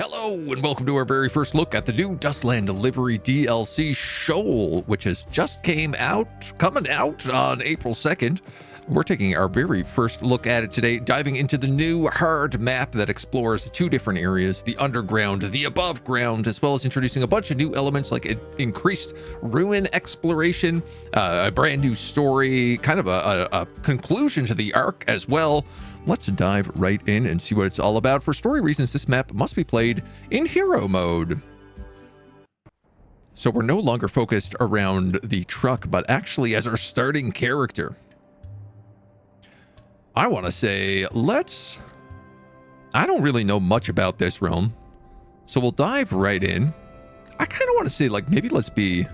Hello and welcome to our very first look at the new Dustland Delivery DLC Sheol, which has just coming out on April 2nd. We're taking our very first look at it today, diving into the new hard map that explores two different areas, the underground, the above ground, as well as introducing a bunch of new elements like increased ruin exploration, a brand new story, kind of a conclusion to the arc as well. Let's dive right in and see what it's all about. For story reasons, this map must be played in hero mode. So we're no longer focused around the truck, but actually as our starting character. I want to say, I don't really know much about this realm, so we'll dive right in. I kind of want to say, maybe let's be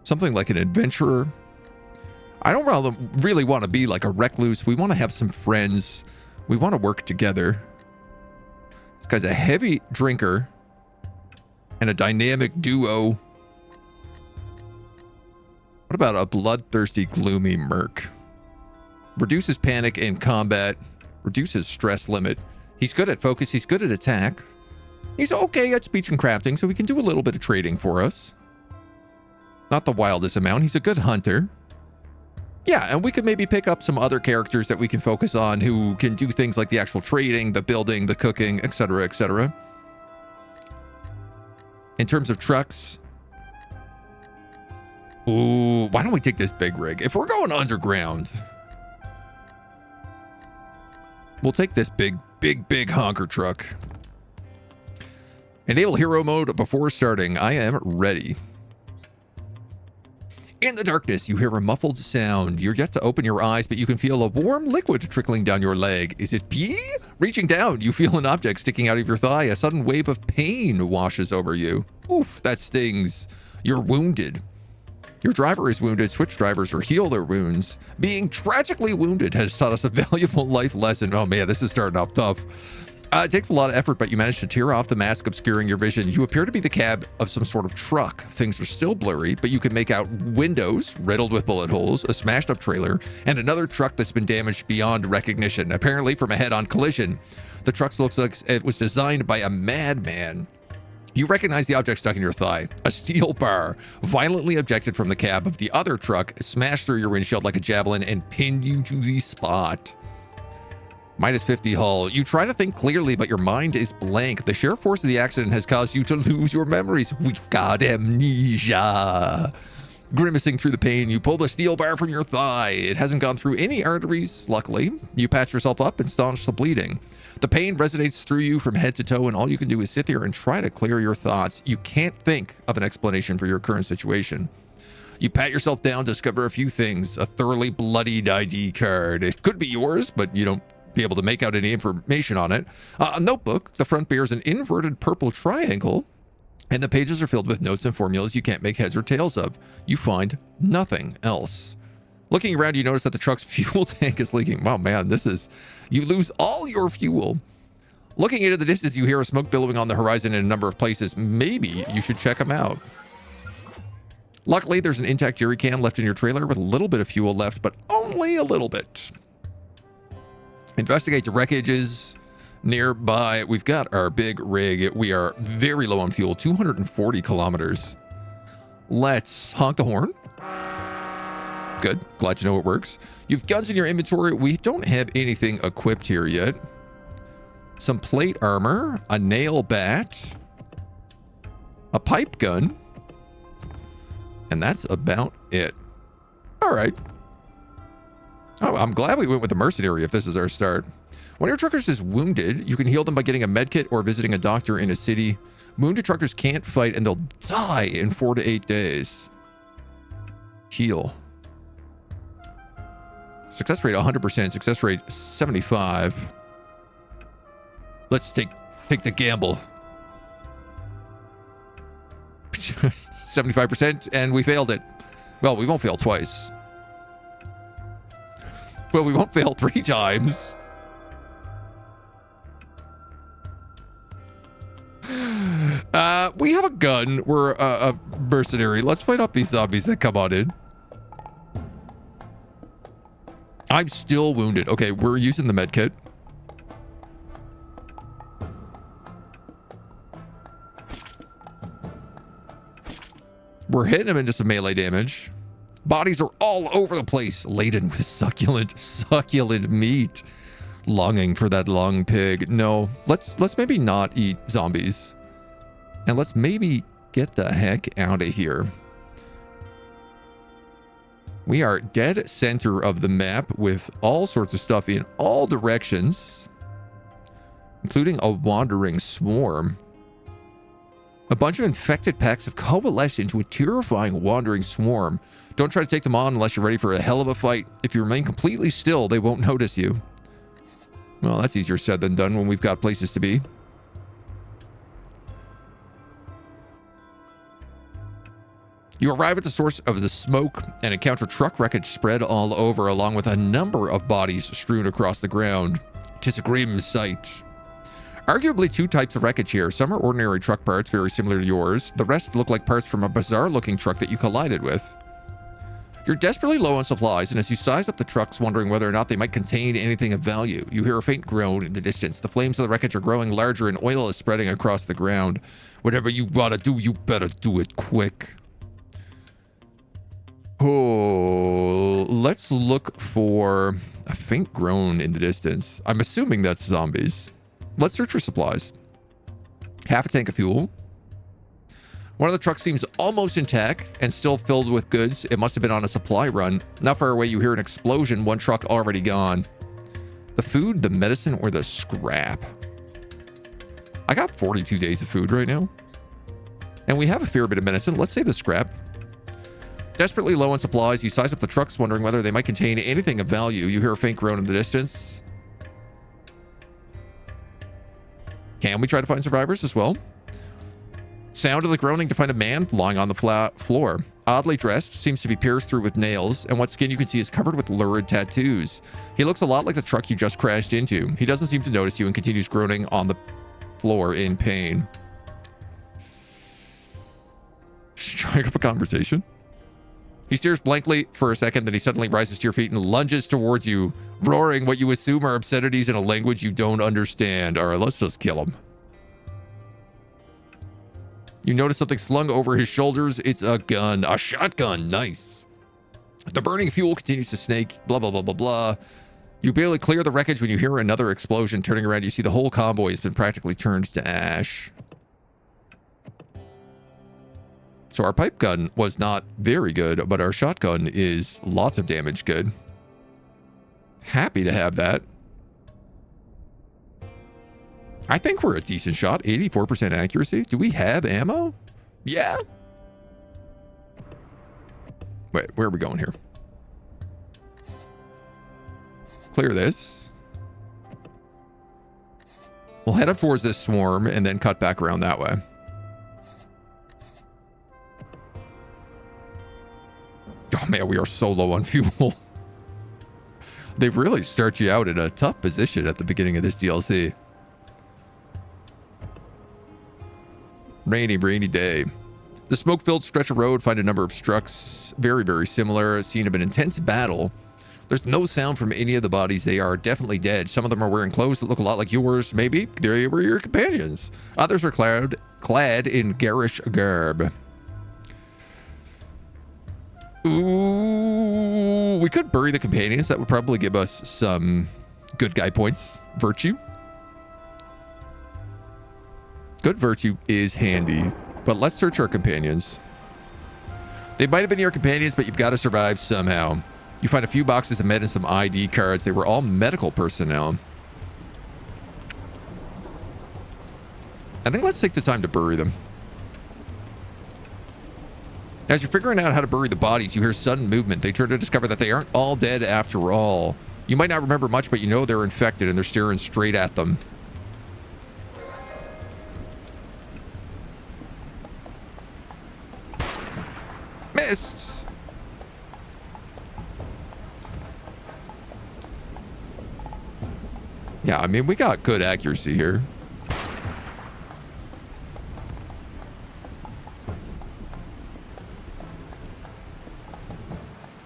something like an adventurer. I don't really want to be like a recluse. We want to have some friends. We want to work together. This guy's a heavy drinker and a dynamic duo. What about a bloodthirsty, gloomy merc? Reduces panic in combat, reduces stress limit. He's good at focus, he's good at attack. He's okay at speech and crafting, so he can do a little bit of trading for us. Not the wildest amount, he's a good hunter. Yeah, and we could maybe pick up some other characters that we can focus on who can do things like the actual trading, the building, the cooking, etc., etc. In terms of trucks, ooh, why don't we take this big rig? If we're going underground, we'll take this big honker truck. Enable hero mode before starting. I am ready. In the darkness, you hear a muffled sound. You're yet to open your eyes, but you can feel a warm liquid trickling down your leg. Is it pee? Reaching down, you feel an object sticking out of your thigh. A sudden wave of pain washes over you. Oof, that stings. You're wounded. Your driver is wounded. Switch drivers or heal their wounds. Being tragically wounded has taught us a valuable life lesson. Oh man, this is starting off tough. It takes a lot of effort, but you manage to tear off the mask obscuring your vision. You appear to be the cab of some sort of truck. Things are still blurry, but you can make out windows riddled with bullet holes, a smashed up trailer, and another truck that's been damaged beyond recognition, apparently from a head-on collision. The truck looks like it was designed by a madman. You recognize the object stuck in your thigh, a steel bar, violently ejected from the cab of the other truck, smashed through your windshield like a javelin and pinned you to the spot. Minus 50 hull. You try to think clearly, but your mind is blank. The sheer force of the accident has caused you to lose your memories. We've got amnesia. Grimacing through the pain, you pull the steel bar from your thigh. It hasn't gone through any arteries, luckily. You patch yourself up and staunch the bleeding. The pain resonates through you from head to toe, and all you can do is sit there and try to clear your thoughts. You can't think of an explanation for your current situation. You pat yourself down, discover a few things. A thoroughly bloodied ID card. It could be yours, but you don't be able to make out any information on it. A notebook. The front bears an inverted purple triangle, and the pages are filled with notes and formulas you can't make heads or tails of. You find nothing else. Looking around, you notice that the truck's fuel tank is leaking. Wow, man, you lose all your fuel. Looking into the distance, you hear a smoke billowing on the horizon in a number of places. Maybe you should check them out. Luckily, there's an intact jerry can left in your trailer with a little bit of fuel left, but only a little bit. Investigate the wreckages nearby. We've got our big rig. We are very low on fuel, 240 kilometers. Let's honk the horn. Good. Glad you know it works. You've guns in your inventory. We don't have anything equipped here yet. Some plate armor, a nail bat, a pipe gun, and that's about it. All right. Oh, I'm glad we went with the mercenary if this is our start. When your trucker is wounded, you can heal them by getting a medkit or visiting a doctor in a city. Wounded truckers can't fight and they'll die in 4 to 8 days. Heal. Success rate 100%, success rate 75. Let's take the gamble. 75%, and we failed it. Well, we won't fail twice. Well, we won't fail 3 times. We have a gun. We're a mercenary. Let's fight off these zombies that come on in. I'm still wounded. Okay, we're using the med kit. We're hitting him into some melee damage. Bodies are all over the place, laden with succulent meat. Longing for that long pig. No, let's maybe not eat zombies. And let's maybe get the heck out of here. We are dead center of the map with all sorts of stuff in all directions, including a wandering swarm. A bunch of infected packs have coalesced into a terrifying wandering swarm. Don't try to take them on unless you're ready for a hell of a fight. If you remain completely still, they won't notice you. Well, that's easier said than done when we've got places to be. You arrive at the source of the smoke and encounter truck wreckage spread all over, along with a number of bodies strewn across the ground. 'Tis a grim sight. Arguably two types of wreckage here. Some are ordinary truck parts, very similar to yours. The rest look like parts from a bizarre-looking truck that you collided with. You're desperately low on supplies, and as you size up the trucks, wondering whether or not they might contain anything of value, you hear a faint groan in the distance. The flames of the wreckage are growing larger, and oil is spreading across the ground. Whatever you gotta do, you better do it quick. Oh, let's look for a faint groan in the distance. I'm assuming that's zombies. Let's search for supplies. Half a tank of fuel. One of the trucks seems almost intact and still filled with goods. It must have been on a supply run. Not far away, you hear an explosion. One truck already gone. The food, the medicine, or the scrap? I got 42 days of food right now. And we have a fair bit of medicine. Let's say the scrap. Desperately low on supplies, you size up the trucks, wondering whether they might contain anything of value. You hear a faint groan in the distance. Can we try to find survivors as well? Sound of the groaning to find a man lying on the flat floor. Oddly dressed, seems to be pierced through with nails, and what skin you can see is covered with lurid tattoos. He looks a lot like the truck you just crashed into. He doesn't seem to notice you and continues groaning on the floor in pain. Strike up a conversation. He stares blankly for a second, then he suddenly rises to your feet and lunges towards you, roaring what you assume are obscenities in a language you don't understand. All right, let's just kill him. You notice something slung over his shoulders. It's a gun, a shotgun. Nice. The burning fuel continues to snake. Blah, blah, blah, blah, blah. You barely clear the wreckage when you hear another explosion. Turning around, you see the whole convoy has been practically turned to ash. So our pipe gun was not very good, but our shotgun is lots of damage good. Happy to have that. I think we're a decent shot. 84% accuracy. Do we have ammo? Yeah. Wait, where are we going here? Clear this. We'll head up towards this swarm and then cut back around that way. Oh man, we are so low on fuel. They really start you out in a tough position at the beginning of this DLC. Rainy day. The smoke-filled stretch of road find a number of trucks, very, very similar. A scene of an intense battle. There's no sound from any of the bodies. They are definitely dead. Some of them are wearing clothes that look a lot like yours. Maybe they were your companions. Others are clad in garish garb. Ooh, we could bury the companions. That would probably give us some good guy points. Virtue. Good virtue is handy, but let's search our companions. They might have been your companions, but you've got to survive somehow. You find a few boxes of med and some ID cards. They were all medical personnel. I think let's take the time to bury them. As you're figuring out how to bury the bodies, you hear sudden movement. They turn to discover that they aren't all dead after all. You might not remember much, but you know they're infected and they're staring straight at them. Missed. Yeah, I mean, we got good accuracy here.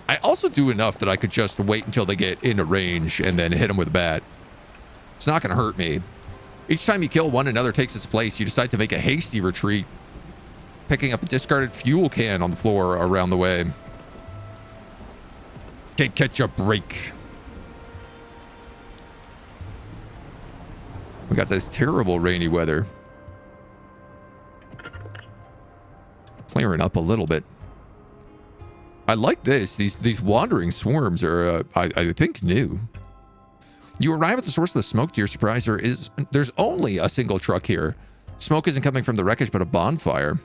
I also do enough that I could just wait until they get into range and then hit them with a bat. It's not going to hurt me. Each time you kill one, another takes its place. You decide to make a hasty retreat. picking up a discarded fuel can on the floor around the way. Can't catch a break. We got this terrible rainy weather. Clearing up a little bit. I like this. These wandering swarms are, I think, new. You arrive at the source of the smoke. To your surprise, there's only a single truck here. Smoke isn't coming from the wreckage, but a bonfire.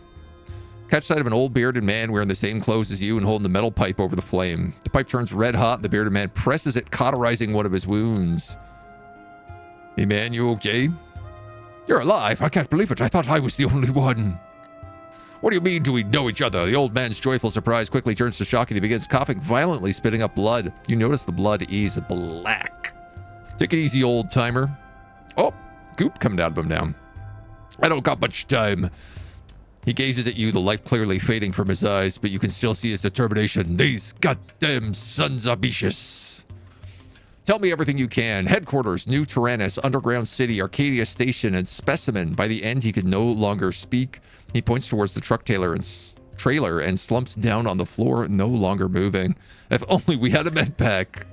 Catch sight of an old bearded man wearing the same clothes as you and holding the metal pipe over the flame. The pipe turns red hot and the bearded man presses it, cauterizing one of his wounds. Hey man, you okay? You're alive. I can't believe it. I thought I was the only one. What do you mean, do we know each other? The old man's joyful surprise quickly turns to shock and he begins coughing violently, spitting up blood. You notice the blood is black. Take it easy, old timer. Oh, goop coming out of him now. I don't got much time. He gazes at you, the life clearly fading from his eyes, but you can still see his determination. These goddamn sons of bitches. Tell me everything you can. Headquarters, New Taranis, Underground City, Arcadia Station, and Specimen. By the end, he could no longer speak. He points towards the truck trailer and slumps down on the floor, no longer moving. If only we had a med pack.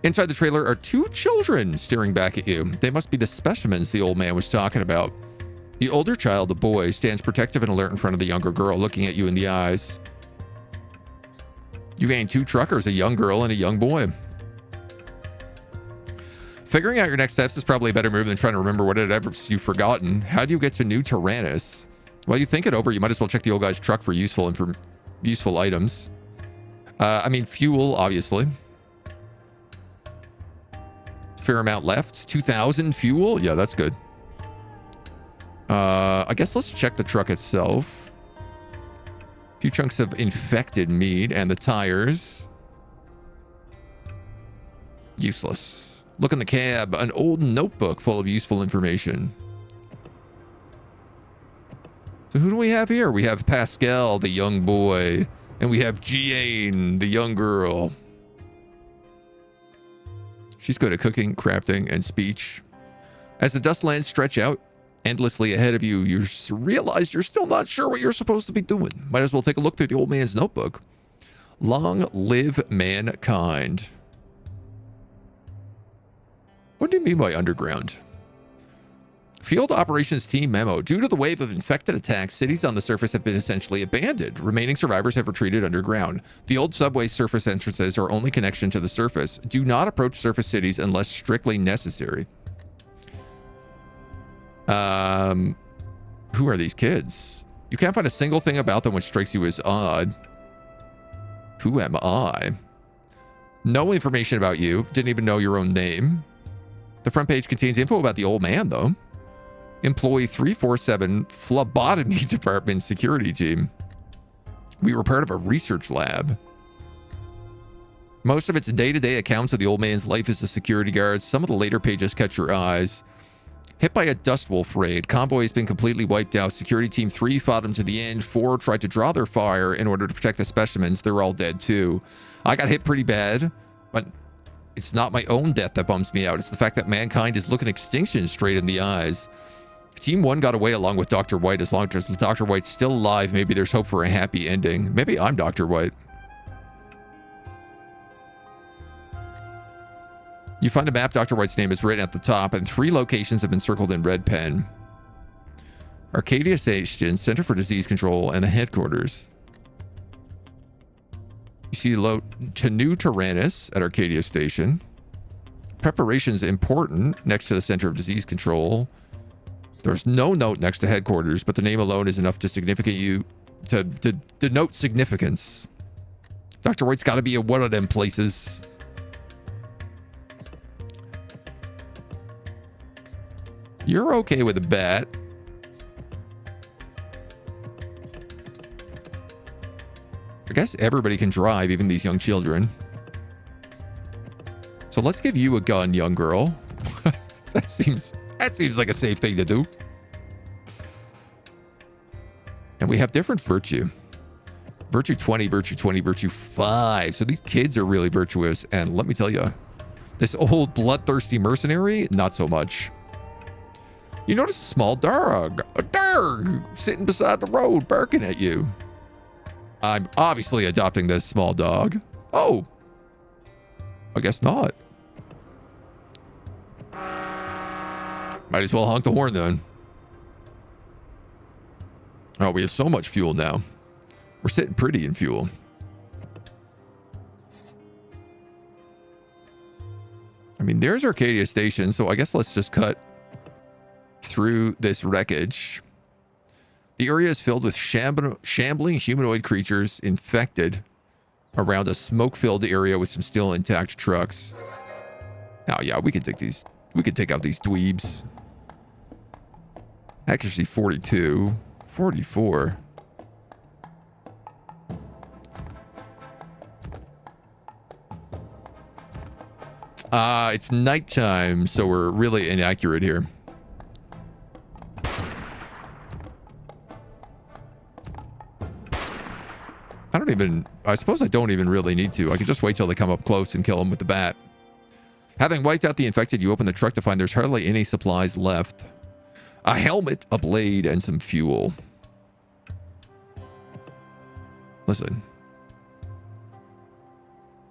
Inside the trailer are two children staring back at you. They must be the specimens the old man was talking about. The older child, the boy, stands protective and alert in front of the younger girl, looking at you in the eyes. You gain two truckers, a young girl and a young boy. Figuring out your next steps is probably a better move than trying to remember what it ever you've forgotten. How do you get to New Taranis? While you think it over, you might as well check the old guy's truck for useful items. I mean, fuel, obviously. Fair amount left. 2,000 fuel? Yeah, that's good. I guess let's check the truck itself. A few chunks of infected meat and the tires. Useless. Look in the cab. An old notebook full of useful information. So who do we have here? We have Pascal, the young boy. And we have Jeanne, the young girl. She's good at cooking, crafting, and speech. As the Dustlands stretch out endlessly ahead of you, you realize you're still not sure what you're supposed to be doing. Might as well take a look through the old man's notebook. Long live mankind. What do you mean by underground? Field Operations Team memo. Due to the wave of infected attacks, cities on the surface have been essentially abandoned. Remaining survivors have retreated underground. The old subway surface entrances are only connection to the surface. Do not approach surface cities unless strictly necessary. Who are these kids? You can't find a single thing about them which strikes you as odd. Who am I? No information about you. Didn't even know your own name. The front page contains info about the old man, though. Employee 347 Phlebotomy Department Security Team. We were part of a research lab. Most of its day-to-day accounts of the old man's life as a security guard. Some of the later pages catch your eyes. Hit by a dust wolf raid. Convoy has been completely wiped out. Security Team 3 fought him to the end. 4 tried to draw their fire in order to protect the specimens. They're all dead too. I got hit pretty bad, but it's not my own death that bums me out. It's the fact that mankind is looking extinction straight in the eyes. Team 1 got away along with Dr. White. As long as Dr. White's still alive, maybe there's hope for a happy ending. Maybe I'm Dr. White. You find a map. Dr. White's name is written at the top, and 3 locations have been circled in red pen. Arcadia Station, Center for Disease Control, and the headquarters. You see to New Taranis at Arcadia Station. Preparations important next to the Center of Disease Control. There's no note next to headquarters, but the name alone is enough to denote significance. Dr. White's got to be at one of them places. You're okay with a bat. I guess everybody can drive, even these young children. So let's give you a gun, young girl. That seems like a safe thing to do. And we have different virtue. Virtue 20, Virtue 20, Virtue 5. So these kids are really virtuous. And let me tell you, this old bloodthirsty mercenary, not so much. You notice a small dog. A dog sitting beside the road barking at you. I'm obviously adopting this small dog. Oh. I guess not. Might as well honk the horn then. Oh, we have so much fuel now. We're sitting pretty in fuel. I mean, there's Arcadia Station, so I guess let's just cut through this wreckage. The area is filled with shambling humanoid creatures infected around a smoke-filled area with some still intact trucks. Oh yeah, we could take these. We could take out these dweebs. Accuracy 42, 44. It's nighttime, so we're really inaccurate here. I suppose I don't even really need to. I can just wait till they come up close and kill them with the bat. Having wiped out the infected, you open the truck to find there's hardly any supplies left. A helmet, a blade, and some fuel. Listen.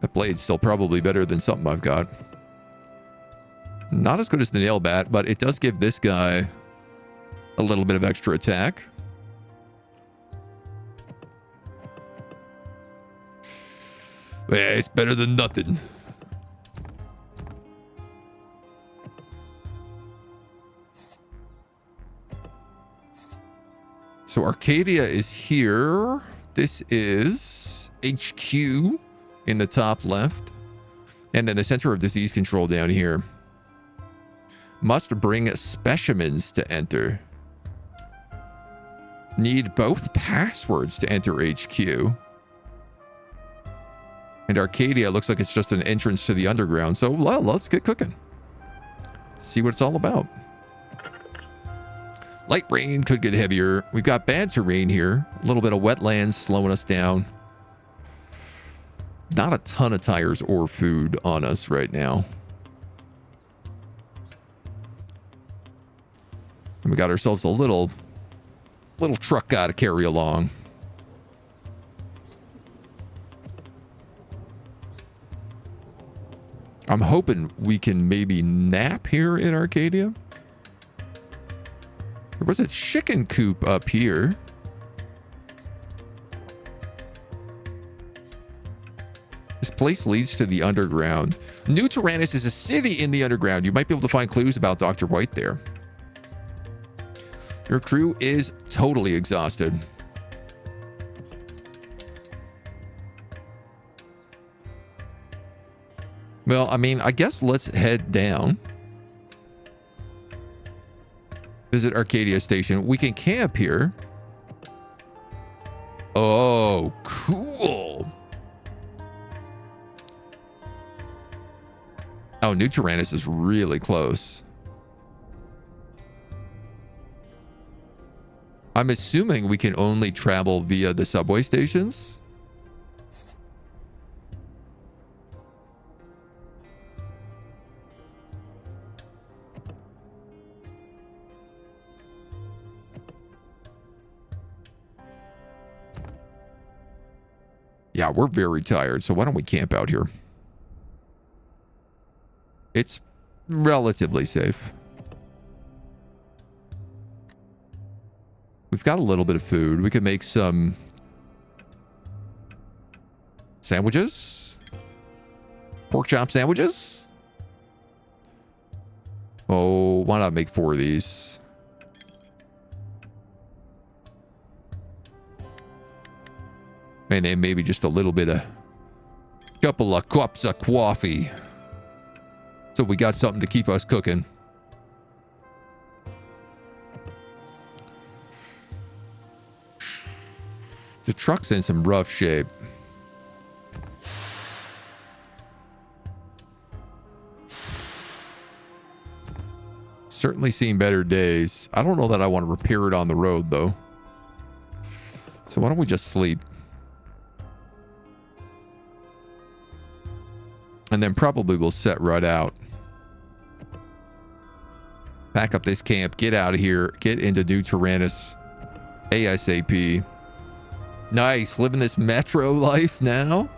That blade's still probably better than something I've got. Not as good as the nail bat, but it does give this guy a little bit of extra attack. Yeah, it's better than nothing. So Arcadia is here. This is HQ in the top left. And then the Center of Disease Control down here. Must bring specimens to enter. Need both passwords to enter HQ. And Arcadia looks like it's just an entrance to the underground. So, well, let's get cooking. See what it's all about. Light rain could get heavier. We've got bad terrain here. A little bit of wetlands slowing us down. Not a ton of tires or food on us right now. And we got ourselves a little truck guy to carry along. I'm hoping we can maybe nap here in Arcadia. There was a chicken coop up here. This place leads to the underground. New Taranis is a city in the underground. You might be able to find clues about Dr. White there. Your crew is totally exhausted. Well, I mean, I guess let's head down. Visit Arcadia Station. We can camp here. Oh, cool. Oh, New Taranis is really close. I'm assuming we can only travel via the subway stations. Yeah, we're very tired, so why don't we camp out here? It's relatively safe. We've got a little bit of food. We could make some sandwiches. Pork chop sandwiches. Oh, why not make 4 of these? And then maybe just a little bit of couple of cups of coffee. So we got something to keep us cooking. The truck's in some rough shape. Certainly seen better days. I don't know that I want to repair it on the road, though. So why don't we just sleep? And then probably we'll set right out. Pack up this camp. Get out of here. Get into New Taranis. ASAP. Nice. Living this metro life now.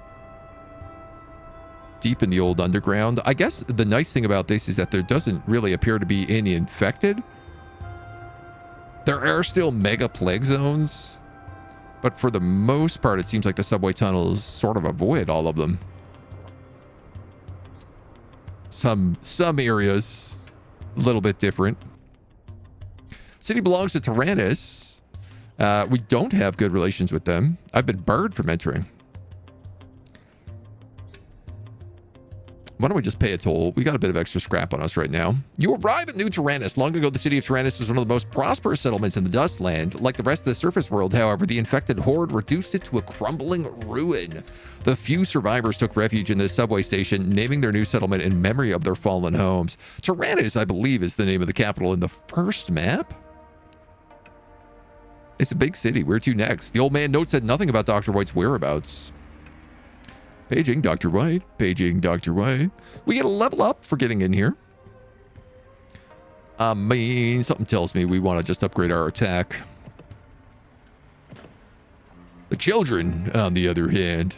Deep in the old underground. I guess the nice thing about this is that there doesn't really appear to be any infected. There are still mega plague zones. But for the most part, it seems like the subway tunnels sort of avoid all of them. Some areas a little bit different. City belongs to Taranis. We don't have good relations with them. I've been barred from entering. Why don't we just pay a toll? We got a bit of extra scrap on us right now. You arrive at New Taranis. Long ago, the city of Taranis was one of the most prosperous settlements in the Dustland. Like the rest of the surface world, however, the infected horde reduced it to a crumbling ruin. The few survivors took refuge in the subway station, naming their new settlement in memory of their fallen homes. Taranis, I believe, is the name of the capital in the first map. It's a big city. Where to next? The old man note said nothing about Dr. White's whereabouts. Paging Dr. White. Paging Dr. White. We get a level up for getting in here. I mean, something tells me we want to just upgrade our attack. The children, on the other hand.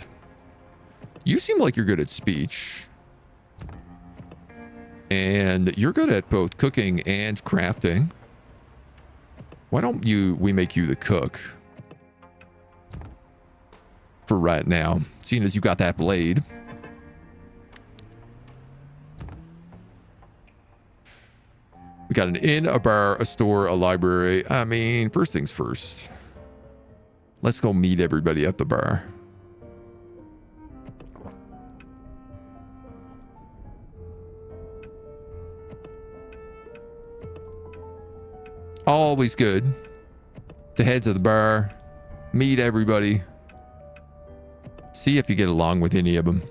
You seem like you're good at speech. And you're good at both cooking and crafting. Why don't we make you the cook? For right now, seeing as you got that blade. We got an inn, a bar, a store, a library. I mean, first things first. Let's go meet everybody at the bar. Always good to head to the bar, meet everybody. See if you get along with any of them.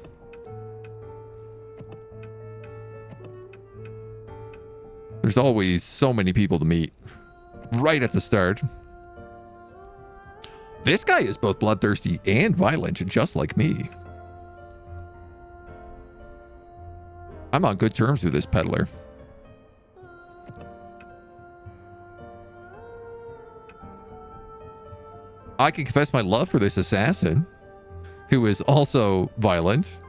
There's always so many people to meet right at the start. This guy is both bloodthirsty and violent, just like me. I'm on good terms with this peddler. I can confess my love for this assassin, who is also violent.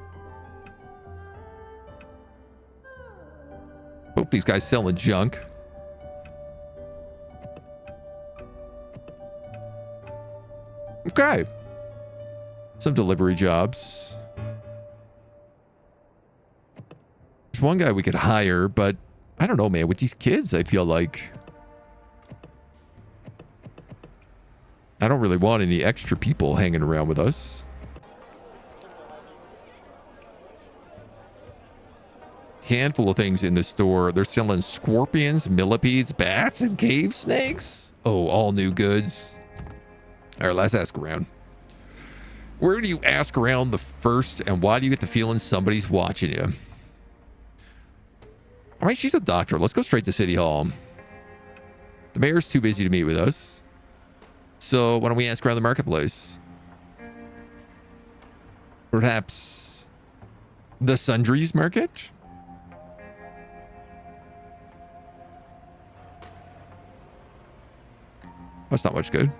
Hope these guys selling junk. Okay. Some delivery jobs. There's one guy we could hire, but I don't know, man. With these kids, I feel like I don't really want any extra people hanging around with us. Handful of things in the store. They're selling scorpions, millipedes, bats, and cave snakes. Oh, all new goods. All right, let's ask around. Where do you ask around the first, and why do you get the feeling somebody's watching you? All right, she's a doctor. Let's go straight to City Hall. The mayor's too busy to meet with us. So why don't we ask around the marketplace? Perhaps the Sundries Market? That's not much good.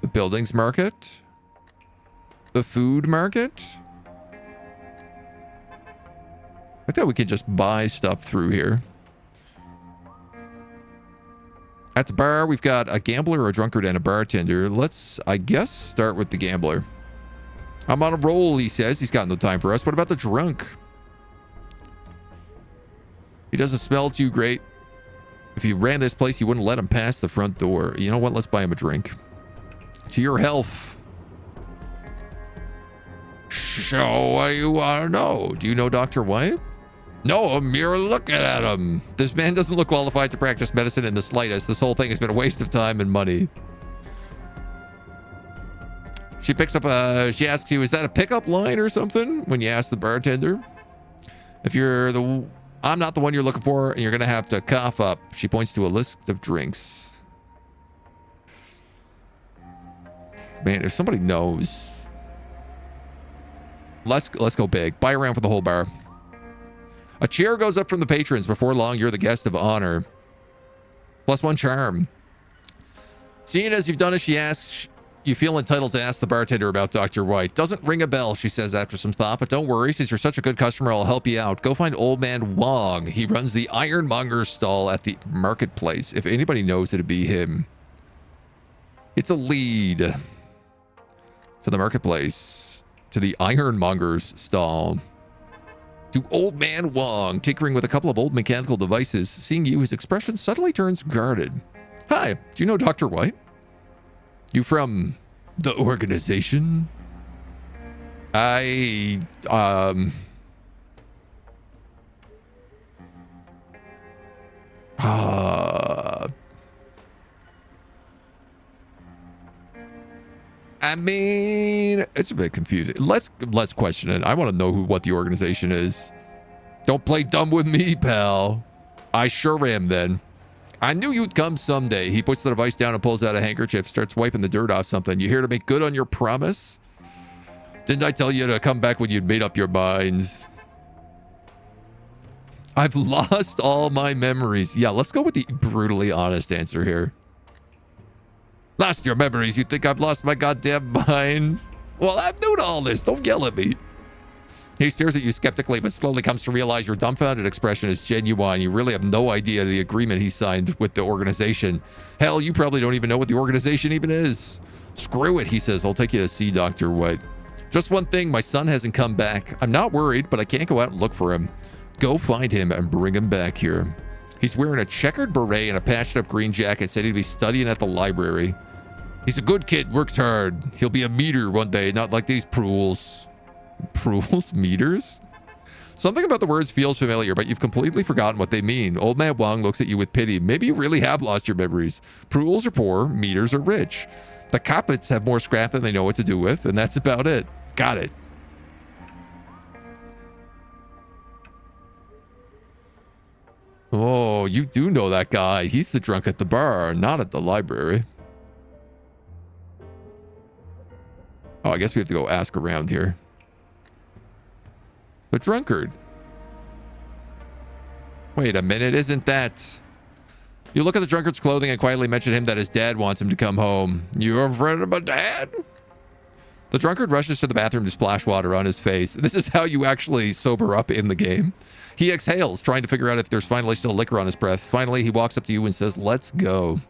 The buildings market? The food market? I thought we could just buy stuff through here. At the bar, we've got a gambler, a drunkard, and a bartender. Let's, I guess, start with the gambler. I'm on a roll, he says. He's got no time for us. What about the drunk? He doesn't smell too great. If he ran this place, you wouldn't let him pass the front door. You know what? Let's buy him a drink. To your health. So, what do you want to know? Do you know Dr. White? No, a mere looking at him. This man doesn't look qualified to practice medicine in the slightest. This whole thing has been a waste of time and money. She picks up she asks you, is that a pickup line or something? When you ask the bartender. If you're the... I'm not the one you're looking for, and you're going to have to cough up. She points to a list of drinks. Man, if somebody knows. Let's go big. Buy around for the whole bar. A cheer goes up from the patrons. Before long, you're the guest of honor. +1 charm. Seeing as you've done as she asks, you feel entitled to ask the bartender about Dr. White. Doesn't ring a bell, she says after some thought, but don't worry, since you're such a good customer, I'll help you out. Go find Old Man Wong. He runs the Ironmonger stall at the marketplace. If anybody knows, it'd be him. It's a lead to the marketplace, to the Ironmonger's stall. To Old Man Wong, tinkering with a couple of old mechanical devices. Seeing you, his expression suddenly turns guarded. Hi, do you know Dr. White? You from the organization? I mean, it's a bit confusing. Let's question it. I want to know what the organization is. Don't play dumb with me, pal. I sure am then. I knew you'd come someday. He puts the device down and pulls out a handkerchief, starts wiping the dirt off something. You here to make good on your promise? Didn't I tell you to come back when you'd made up your mind? I've lost all my memories. Yeah, let's go with the brutally honest answer here. Lost your memories? You think I've lost my goddamn mind? Well, I'm new to all this. Don't yell at me. He stares at you skeptically, but slowly comes to realize your dumbfounded expression is genuine. You really have no idea the agreement he signed with the organization. Hell, you probably don't even know what the organization even is. Screw it, he says. I'll take you to see Dr. White. Just one thing, my son hasn't come back. I'm not worried, but I can't go out and look for him. Go find him and bring him back here. He's wearing a checkered beret and a patched up green jacket, said he'd be studying at the library. He's a good kid, works hard. He'll be a meter one day, not like these prules. Prules? Meters? Something about the words feels familiar, but you've completely forgotten what they mean. Old Man Wong looks at you with pity. Maybe you really have lost your memories. Prules are poor, meters are rich. The Coppets have more scrap than they know what to do with, and that's about it. Got it. Oh, you do know that guy. He's the drunk at the bar, not at the library. Oh, I guess we have to go ask around here. The drunkard. Wait a minute, isn't that... You look at the drunkard's clothing and quietly mention him that his dad wants him to come home. You're a friend of my dad? The drunkard rushes to the bathroom to splash water on his face. This is how you actually sober up in the game. He exhales, trying to figure out if there's finally still liquor on his breath. Finally, he walks up to you and says, let's go.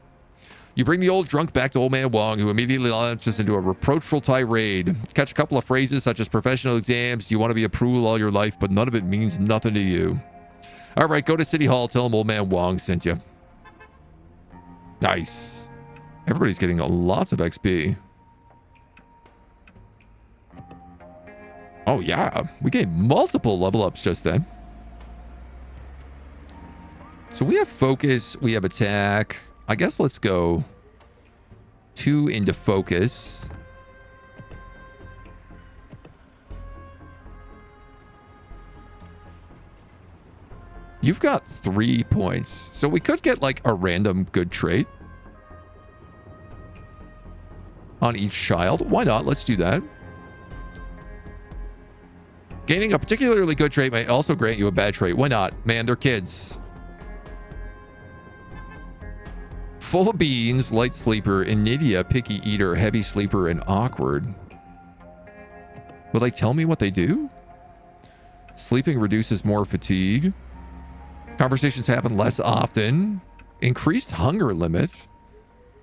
You bring the old drunk back to Old Man Wong, who immediately launches into a reproachful tirade. Catch a couple of phrases such as professional exams, you want to be a prule all your life, but none of it means nothing to you. All right, go to City Hall, tell him Old Man Wong sent you. Nice. Everybody's getting lots of XP. Oh yeah, we gained multiple level ups just then. So we have focus, we have attack. I guess let's go 2 into focus. You've got 3 points. So we could get like a random good trait on each child. Why not? Let's do that. Gaining a particularly good trait may also grant you a bad trait. Why not? Man, they're kids. Full of beans, light sleeper, Inidia, picky eater, heavy sleeper, and awkward. Will they tell me what they do? Sleeping reduces more fatigue. Conversations happen less often. Increased hunger limit.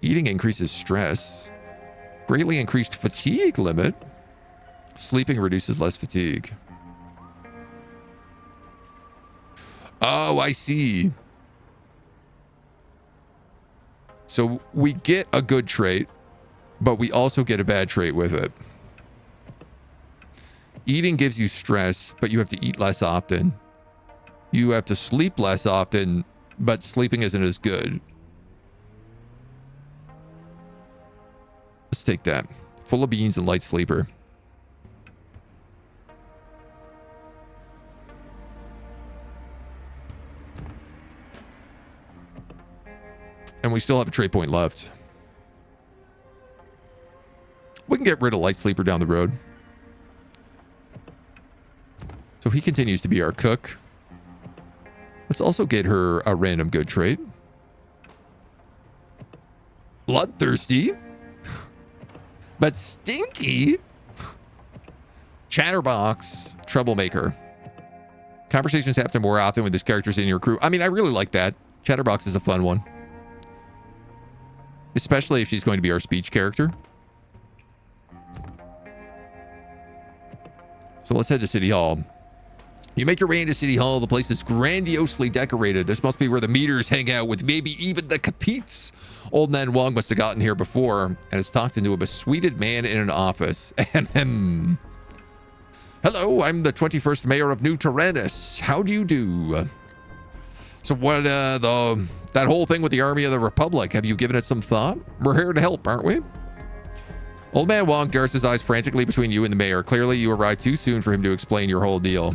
Eating increases stress. Greatly increased fatigue limit. Sleeping reduces less fatigue. Oh, I see. So we get a good trait, but we also get a bad trait with it. Eating gives you stress, but you have to eat less often. You have to sleep less often, but sleeping isn't as good. Let's take that. Full of beans and light sleeper. And we still have a trait point left. We can get rid of light sleeper down the road. So he continues to be our cook. Let's also get her a random good trait. Bloodthirsty. But stinky. Chatterbox. Troublemaker. Conversations happen more often with these characters in your crew. I mean, I really like that. Chatterbox is a fun one. Especially if she's going to be our speech character. So let's head to City Hall. You make your way into City Hall. The place is grandiosely decorated. This must be where the meters hang out with maybe even the Capites. Old Man Wong must have gotten here before and has talked into a besweeted man in an office. Ahem. Hello, I'm the 21st mayor of New Taranis. How do you do? So what, that whole thing with the Army of the Republic, have you given it some thought? We're here to help, aren't we? Old Man Wong darts his eyes frantically between you and the mayor. Clearly, you arrived too soon for him to explain your whole deal.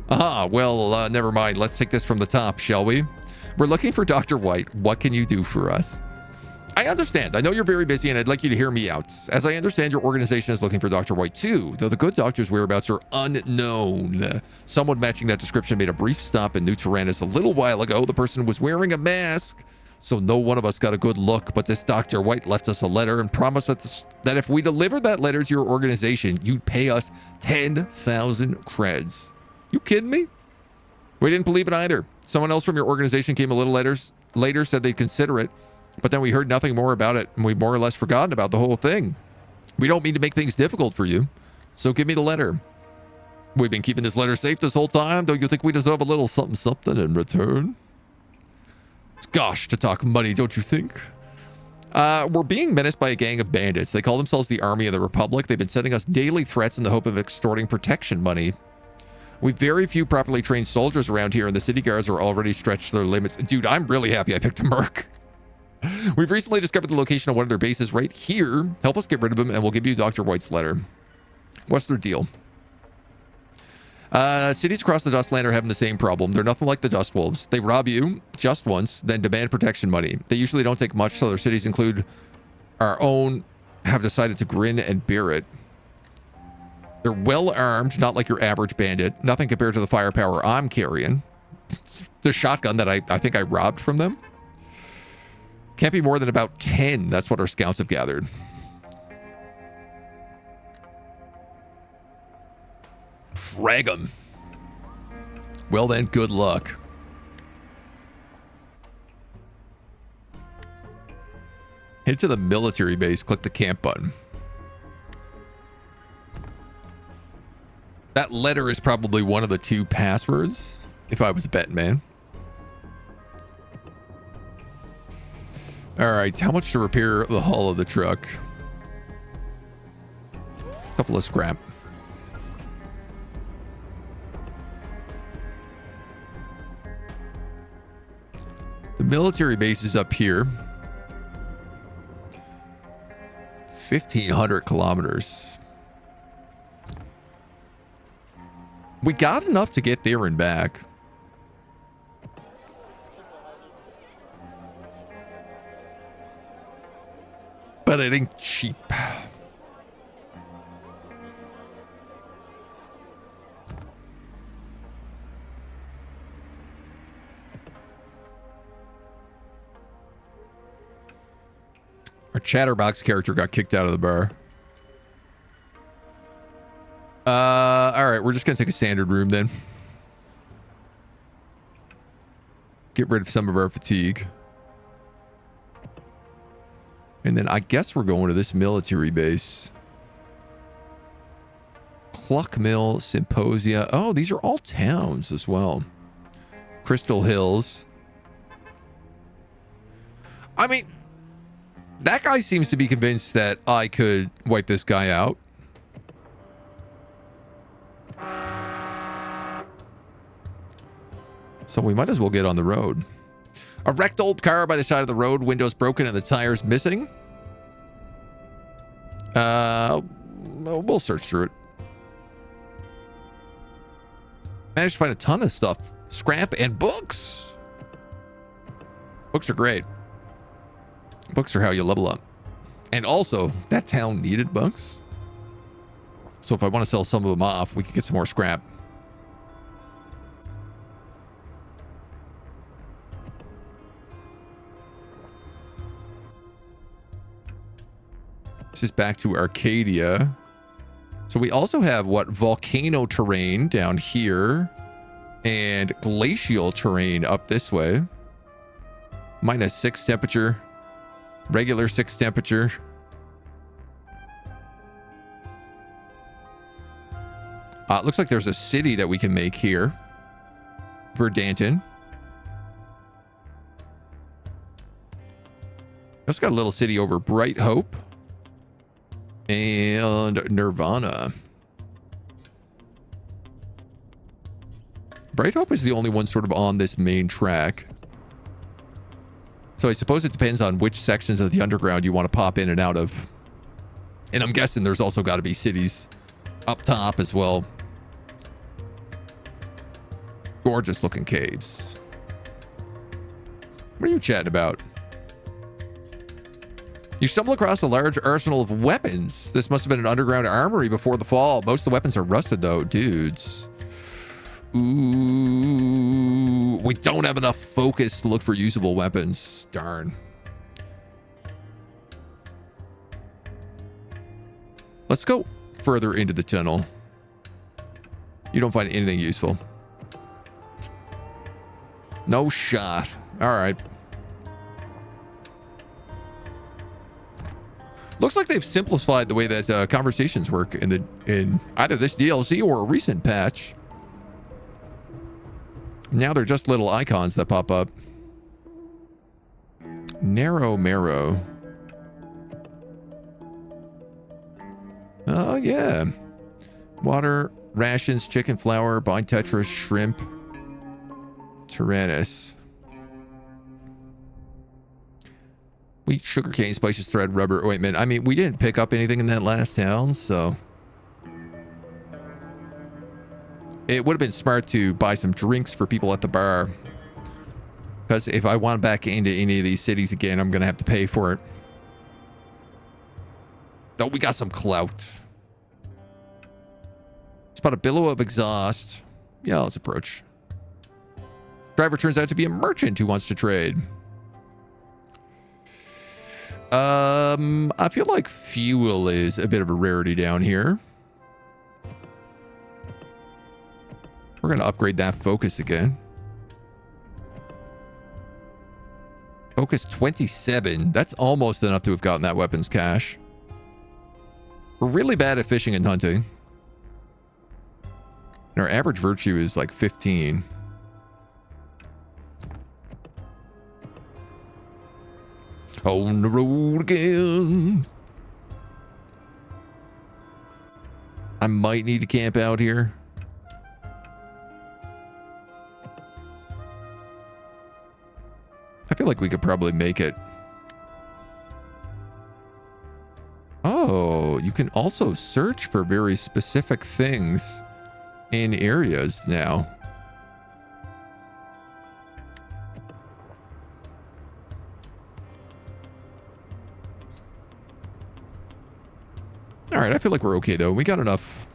Aha, well, never mind. Let's take this from the top, shall we? We're looking for Dr. White. What can you do for us? I understand. I know you're very busy, and I'd like you to hear me out. As I understand, your organization is looking for Dr. White, too, though the good doctor's whereabouts are unknown. Someone matching that description made a brief stop in New Taranis a little while ago. The person was wearing a mask, so no one of us got a good look, but this Dr. White left us a letter and promised that if we delivered that letter to your organization, you'd pay us 10,000 creds. You kidding me? We didn't believe it either. Someone else from your organization came a little later, said they'd consider it. But then we heard nothing more about it, and we've more or less forgotten about the whole thing. We don't mean to make things difficult for you, so give me the letter. We've been keeping this letter safe this whole time. Don't you think we deserve a little something in return? Gosh, to talk money, don't you think? We're being menaced by a gang of bandits. They call themselves the Army of the Republic. They've been sending us daily threats in the hope of extorting protection money. We've very few properly trained soldiers around here, and the city guards are already stretched to their limits. Dude, I'm really happy I picked a merc. We've recently discovered the location of one of their bases right here. Help us get rid of them, and we'll give you Dr. White's letter. What's their deal? Cities across the Dustland are having the same problem. They're nothing like the Dust Wolves. They rob you just once, then demand protection money. They usually don't take much, so their cities include our own have decided to grin and bear it. They're well armed, not like your average bandit. Nothing compared to the firepower I'm carrying. It's the shotgun that I think I robbed from them. Can't be more than about 10. That's what our scouts have gathered. Frag 'em. Well then, good luck. Head to the military base. Click the camp button. That letter is probably one of the 2 passwords, if I was a betting man. All right, how much to repair the hull of the truck? A couple of scrap. The military base is up here. 1,500 kilometers. We got enough to get there and back. But it ain't cheap. Our Chatterbox character got kicked out of the bar. All right, we're just gonna take a standard room then. Get rid of some of our fatigue. And then I guess we're going to this military base. Cluck Mill, Symposia. Oh, these are all towns as well. Crystal Hills. I mean, that guy seems to be convinced that I could wipe this guy out. So we might as well get on the road. A wrecked old car by the side of the road, windows broken and the tires missing. We'll search through it. Managed to find a ton of stuff. Scrap and books. Books are great. Books are how you level up. And also, that town needed books. So if I want to sell some of them off, we could get some more scrap. This is back to Arcadia. So we also have what? Volcano terrain down here. And glacial terrain up this way. -6 temperature. Regular 6 temperature. It looks like there's a city that we can make here. Verdanton. Also got a little city over Bright Hope. And Nirvana. Bright Hope is the only one sort of on this main track. So I suppose it depends on which sections of the underground you want to pop in and out of. And I'm guessing there's also got to be cities up top as well. Gorgeous looking caves. What are you chatting about? You stumble across a large arsenal of weapons. This must have been an underground armory before the fall. Most of the weapons are rusted though, dudes. Ooh, we don't have enough focus to look for usable weapons. Darn. Let's go further into the tunnel. You don't find anything useful. No shot. All right. Looks like they've simplified the way that conversations work in either this DLC or a recent patch. Now they're just little icons that pop up. Narrow marrow. Oh, yeah. Water, rations, chicken flour, bind tetras, shrimp, taranis. Wheat, sugarcane, spices, thread, rubber, ointment. I mean, we didn't pick up anything in that last town, so... It would have been smart to buy some drinks for people at the bar. Because if I want back into any of these cities again, I'm going to have to pay for it. Oh, we got some clout. Spot a billow of exhaust. Yeah, let's approach. Driver turns out to be a merchant who wants to trade. I feel like fuel is a bit of a rarity down here. We're going to upgrade that focus again. Focus 27. That's almost enough to have gotten that weapons cache. We're really bad at fishing and hunting. And our average virtue is like 15. On the road again. I might need to camp out here. I feel like we could probably make it. Oh, you can also search for very specific things in areas now. All right, I feel like we're okay though. We got enough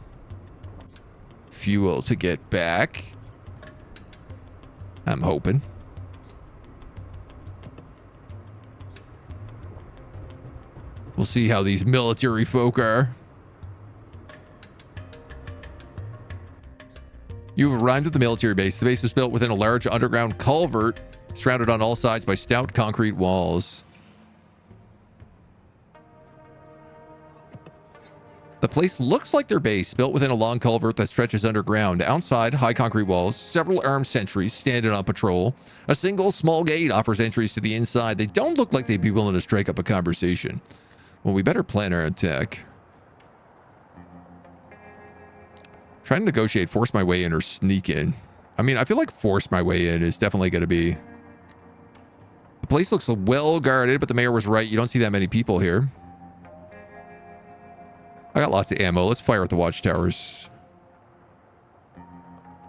fuel to get back. I'm hoping. We'll see how these military folk are. You've arrived at the military base. The base is built within a large underground culvert, surrounded on all sides by stout concrete walls. The place looks like their base, built within a long culvert that stretches underground. Outside, high concrete walls, several armed sentries standing on patrol. A single small gate offers entries to the inside. They don't look like they'd be willing to strike up a conversation. Well, we better plan our attack. Trying to negotiate, force my way in, or sneak in. I mean, I feel like force my way in is definitely going to be... The place looks well guarded, but the mayor was right. You don't see that many people here. I got lots of ammo. Let's fire at the watchtowers.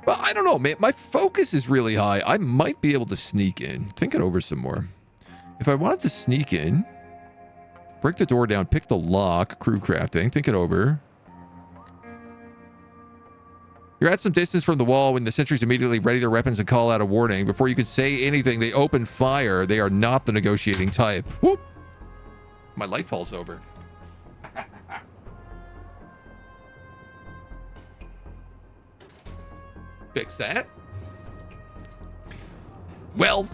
Well, I don't know, man. My focus is really high. I might be able to sneak in. Think it over some more. If I wanted to sneak in... Break the door down, pick the lock, crew crafting, think it over. You're at some distance from the wall when the sentries immediately ready their weapons and call out a warning. Before you can say anything, they open fire. They are not the negotiating type. Whoop! My light falls over. fix that. Well,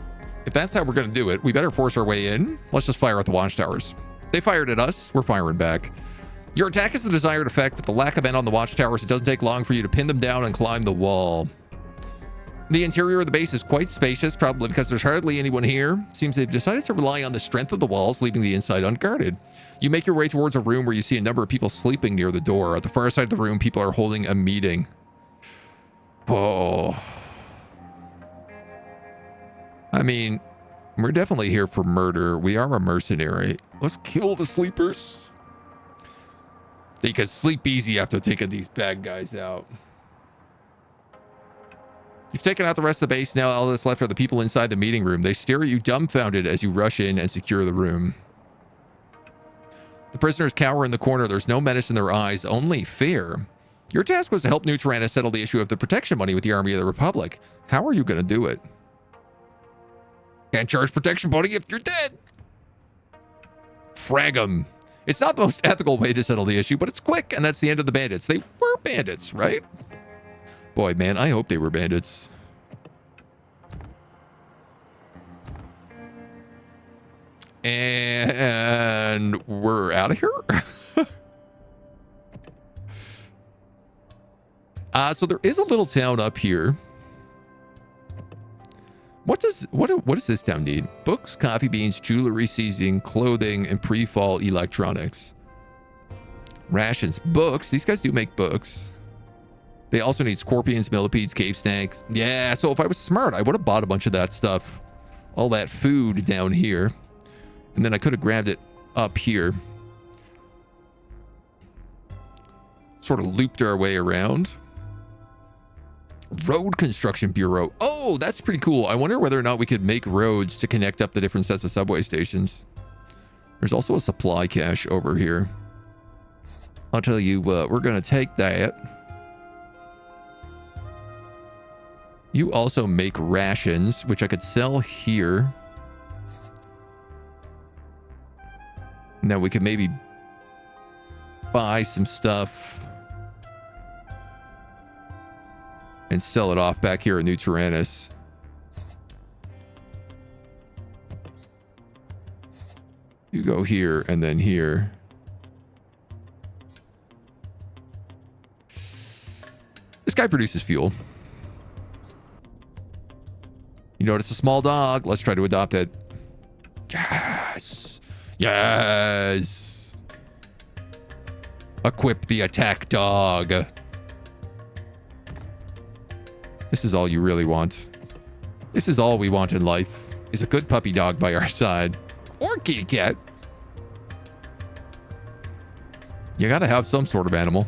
if that's how we're going to do it, we better force our way in. Let's just fire at the watchtowers. They fired at us. We're firing back. Your attack has the desired effect, but the lack of men on the watchtowers, it doesn't take long for you to pin them down and climb the wall. The interior of the base is quite spacious, probably because there's hardly anyone here. Seems they've decided to rely on the strength of the walls, leaving the inside unguarded. You make your way towards a room where you see a number of people sleeping near the door. At the far side of the room, people are holding a meeting. Oh. I mean, we're definitely here for murder. We are a mercenary. Let's kill the sleepers. They can sleep easy after taking these bad guys out. You've taken out the rest of the base. Now all that's left are the people inside the meeting room. They stare at you dumbfounded as you rush in and secure the room. The prisoners cower in the corner. There's no menace in their eyes, only fear. Your task was to help New Taranis settle the issue of the protection money with the Army of the Republic. How are you going to do it? Can't charge protection money if you're dead. Frag 'em. It's not the most ethical way to settle the issue, but it's quick, and that's the end of the bandits. They were bandits, right? Boy, man, I hope they were bandits. And we're out of here. So there is a little town up here. What does this town need? Books, coffee beans, jewelry, seasoning, clothing, and pre-fall electronics. Rations, books. These guys do make books. They also need scorpions, millipedes, cave snakes. Yeah, so if I was smart, I would have bought a bunch of that stuff. All that food down here. And then I could have grabbed it up here. Sort of looped our way around. Road Construction Bureau. Oh, that's pretty cool. I wonder whether or not we could make roads to connect up the different sets of subway stations. There's also a supply cache over here. I'll tell you what, we're going to take that. You also make rations, which I could sell here. And then we could maybe buy some stuff and sell it off back here in New Taranis. You go here and then here. This guy produces fuel. You notice a small dog. Let's try to adopt it. Yes. Yes. Equip the attack dog. This is all you really want. This is all we want in life, is a good puppy dog by our side. Or kitty cat. You gotta have some sort of animal.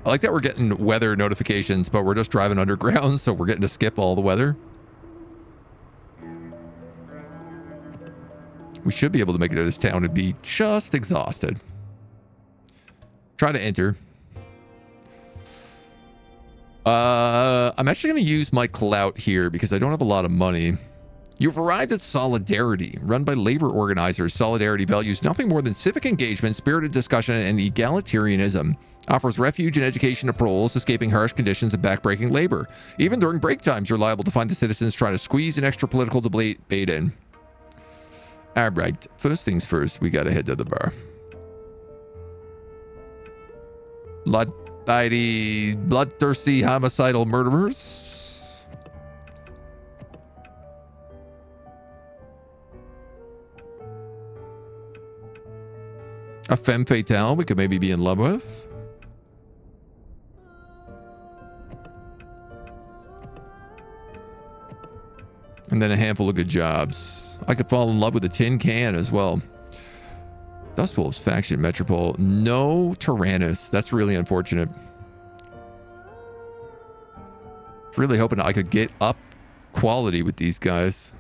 I like that we're getting weather notifications, but we're just driving underground, so we're getting to skip all the weather. We should be able to make it to this town and be just exhausted. Try to enter. I'm actually going to use my clout here because I don't have a lot of money. You've arrived at Solidarity. Run by labor organizers, Solidarity values nothing more than civic engagement, spirited discussion, and egalitarianism. Offers refuge and education to proles escaping harsh conditions and backbreaking labor. Even during break times, you're liable to find the citizens trying to squeeze an extra political debate in. All right, first things first, we got to head to the bar. Bloodthirsty, homicidal murderers. A femme fatale we could maybe be in love with. And then a handful of good jobs. I could fall in love with a tin can as well. Dustwolves faction Metropole. No Taranis. That's really unfortunate. Really hoping I could get up quality with these guys.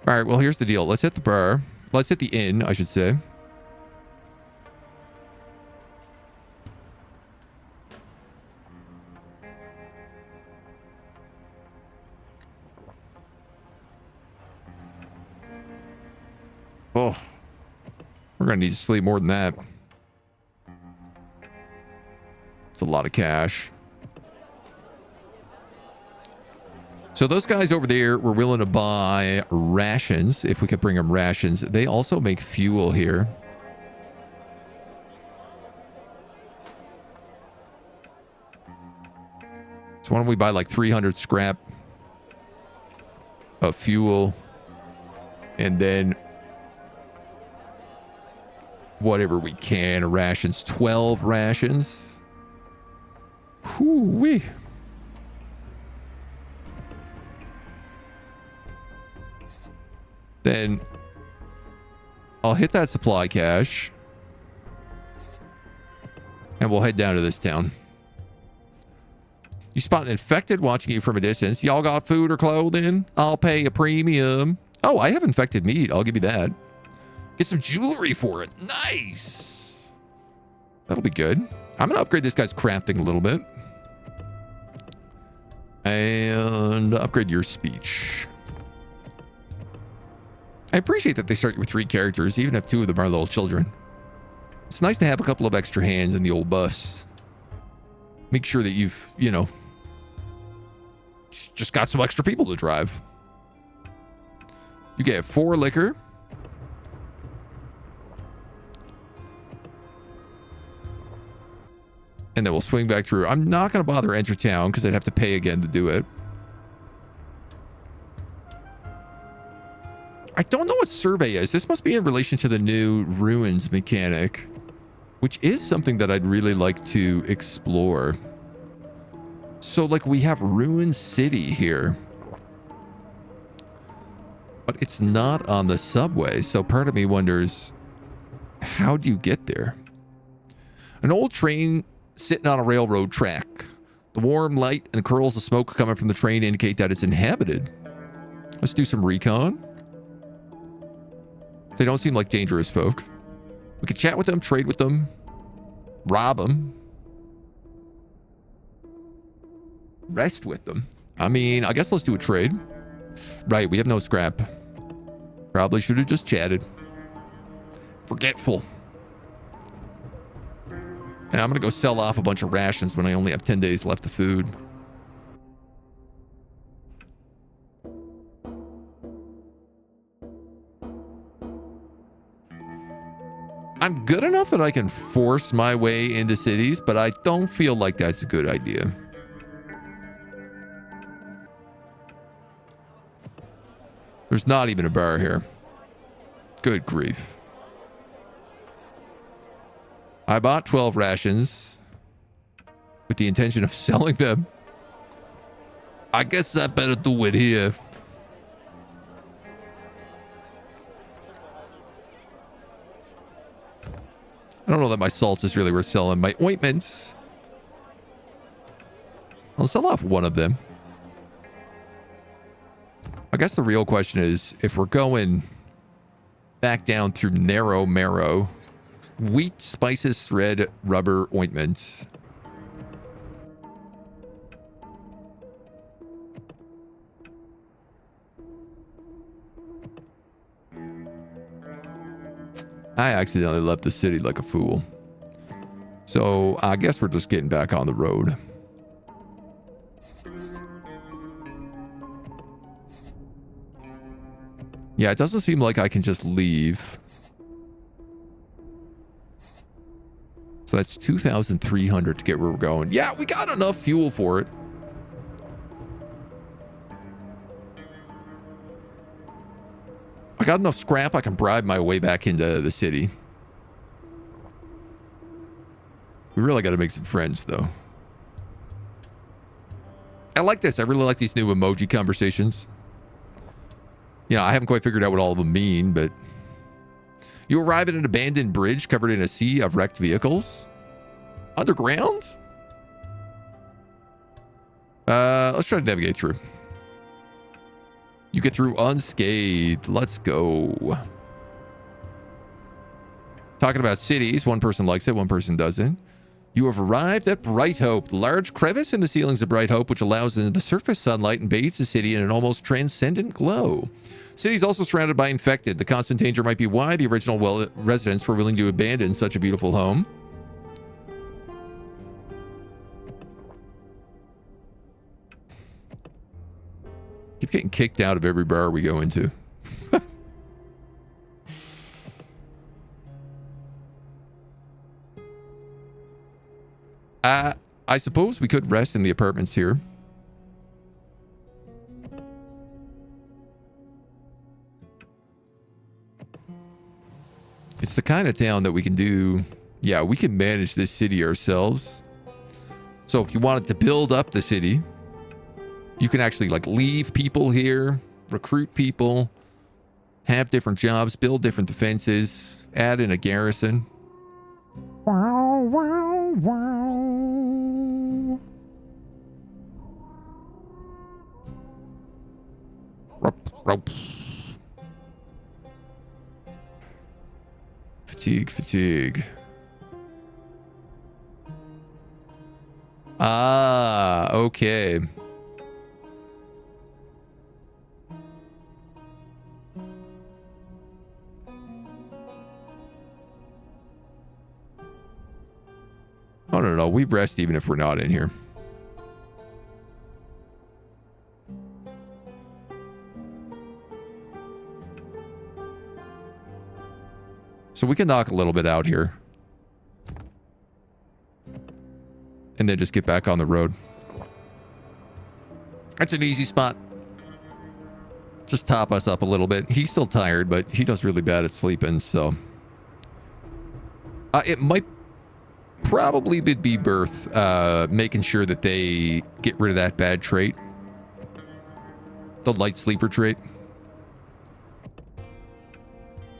All right, well, here's the deal. Let's hit the bar. Let's hit the inn, I should say. We're going to need to sleep more than that. It's a lot of cash. So those guys over there were willing to buy rations, if we could bring them rations. They also make fuel here. So why don't we buy like 300 scrap of fuel, and then whatever we can, rations, 12 rations. Whoo-wee. Then I'll hit that supply cache and we'll head down to this town. You spot an infected watching you from a distance. Y'all got food or clothing? I'll pay a premium. Oh, I have infected meat. I'll give you that. Get some jewelry for it. Nice. That'll be good. I'm going to upgrade this guy's crafting a little bit. And upgrade your speech. I appreciate that they start with 3 characters, even if 2 of them are little children. It's nice to have a couple of extra hands in the old bus. Make sure that you've, you know, just got some extra people to drive. You get 4 liquor. And then we'll swing back through. I'm not going to bother enter town because I'd have to pay again to do it. I don't know what survey is. This must be in relation to the new ruins mechanic, which is something that I'd really like to explore. So, like, we have Ruin City here, but it's not on the subway. So part of me wonders, how do you get there? An old train sitting on a railroad track. The warm light and curls of smoke coming from the train indicate that it's inhabited. Let's do some recon. They don't seem like dangerous folk. We could chat with them, trade with them, rob them, rest with them. I mean, I guess let's do a trade. Right, we have no scrap. Probably should have just chatted. Forgetful. And I'm going to go sell off a bunch of rations when I only have 10 days left of food. I'm good enough that I can force my way into cities, but I don't feel like that's a good idea. There's not even a bar here. Good grief. I bought 12 rations with the intention of selling them. I guess I better do it here. I don't know that my salt is really worth selling. My ointments, I'll sell off one of them. I guess the real question is, if we're going back down through narrow marrow, wheat, spices, thread, rubber, ointment. I accidentally left the city like a fool. So I guess we're just getting back on the road. Yeah, it doesn't seem like I can just leave. So that's 2,300 to get where we're going. Yeah, we got enough fuel for it. I got enough scrap I can bribe my way back into the city. We really got to make some friends, though. I like this. I really like these new emoji conversations. You know, I haven't quite figured out what all of them mean, but... You arrive at an abandoned bridge covered in a sea of wrecked vehicles. Underground? Let's try to navigate through. You get through unscathed. Let's go. Talking about cities. One person likes it, one person doesn't. You have arrived at Bright Hope, the large crevice in the ceilings of Bright Hope, which allows into the surface sunlight and bathes the city in an almost transcendent glow. City is also surrounded by infected. The constant danger might be why the original residents were willing to abandon such a beautiful home. Keep getting kicked out of every bar we go into. I suppose we could rest in the apartments here. It's the kind of town that we can do. Yeah, we can manage this city ourselves. So if you wanted to build up the city, you can actually like leave people here, recruit people, have different jobs, build different defenses, add in a garrison. Wow, wow, wow. Rope. Fatigue. Ah, okay. Oh, no. We rest even if we're not in here. So we can knock a little bit out here. And then just get back on the road. That's an easy spot. Just top us up a little bit. He's still tired, but he does really bad at sleeping, so... it might probably be Birth making sure that they get rid of that bad trait. The light sleeper trait.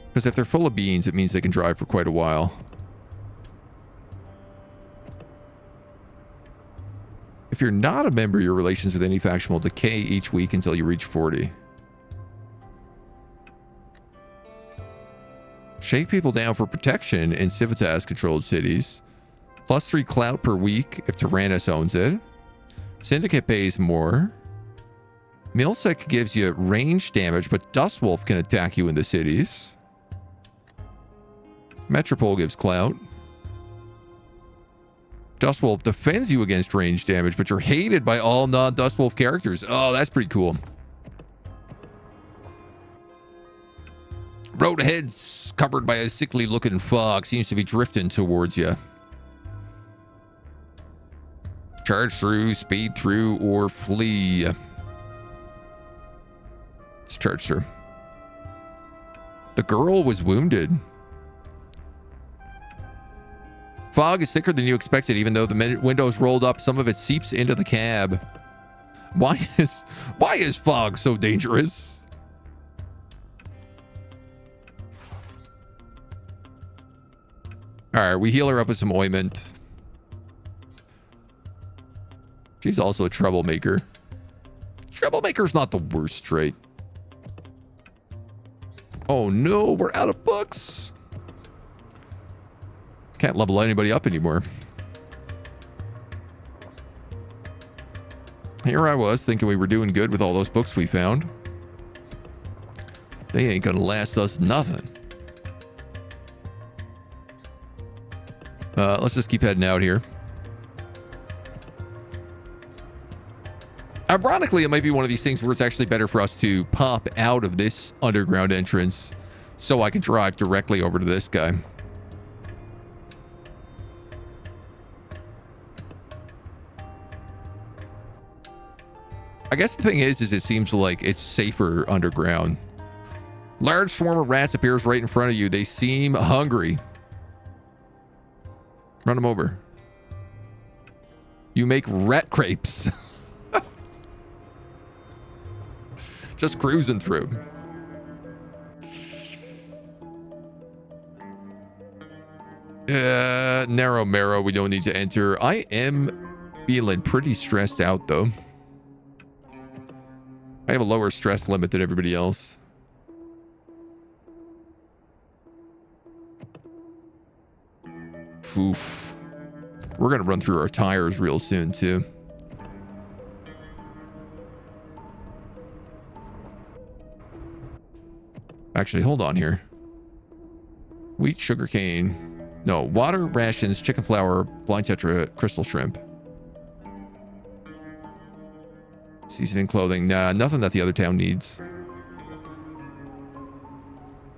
Because if they're full of beans, it means they can drive for quite a while. If you're not a member, your relations with any faction will decay each week until you reach 40. Shake people down for protection in Civitas-controlled cities. +3 clout per week if Taranis owns it. Syndicate pays more. Milsec gives you range damage, but Dustwolf can attack you in the cities. Metropole gives clout. Dustwolf defends you against range damage, but you're hated by all non-Dustwolf characters. Oh, that's pretty cool. Road ahead's covered by a sickly-looking fog. Seems to be drifting towards you. Charge through, speed through, or flee. Let's charge through. The girl was wounded. Fog is thicker than you expected, even though the window's rolled up. Some of it seeps into the cab. Why is fog so dangerous? All right, we heal her up with some ointment. She's also a troublemaker. Troublemaker's not the worst trait. Oh no, we're out of books. Can't level anybody up anymore. Here I was thinking we were doing good with all those books we found. They ain't gonna last us nothing. Let's just keep heading out here. Ironically, it might be one of these things where it's actually better for us to pop out of this underground entrance so I can drive directly over to this guy. I guess the thing is it seems like it's safer underground. Large swarm of rats appears right in front of you. They seem hungry. Run them over. You make rat crepes. Just cruising through. Narrow marrow we don't need to enter. I am feeling pretty stressed out though. I have a lower stress limit than everybody else. Oof. We're going to run through our tires real soon, too. Actually, hold on here. Wheat, sugarcane. No, water, rations, chicken flour, blind tetra, crystal shrimp. Seasoning, clothing. Nah, nothing that the other town needs.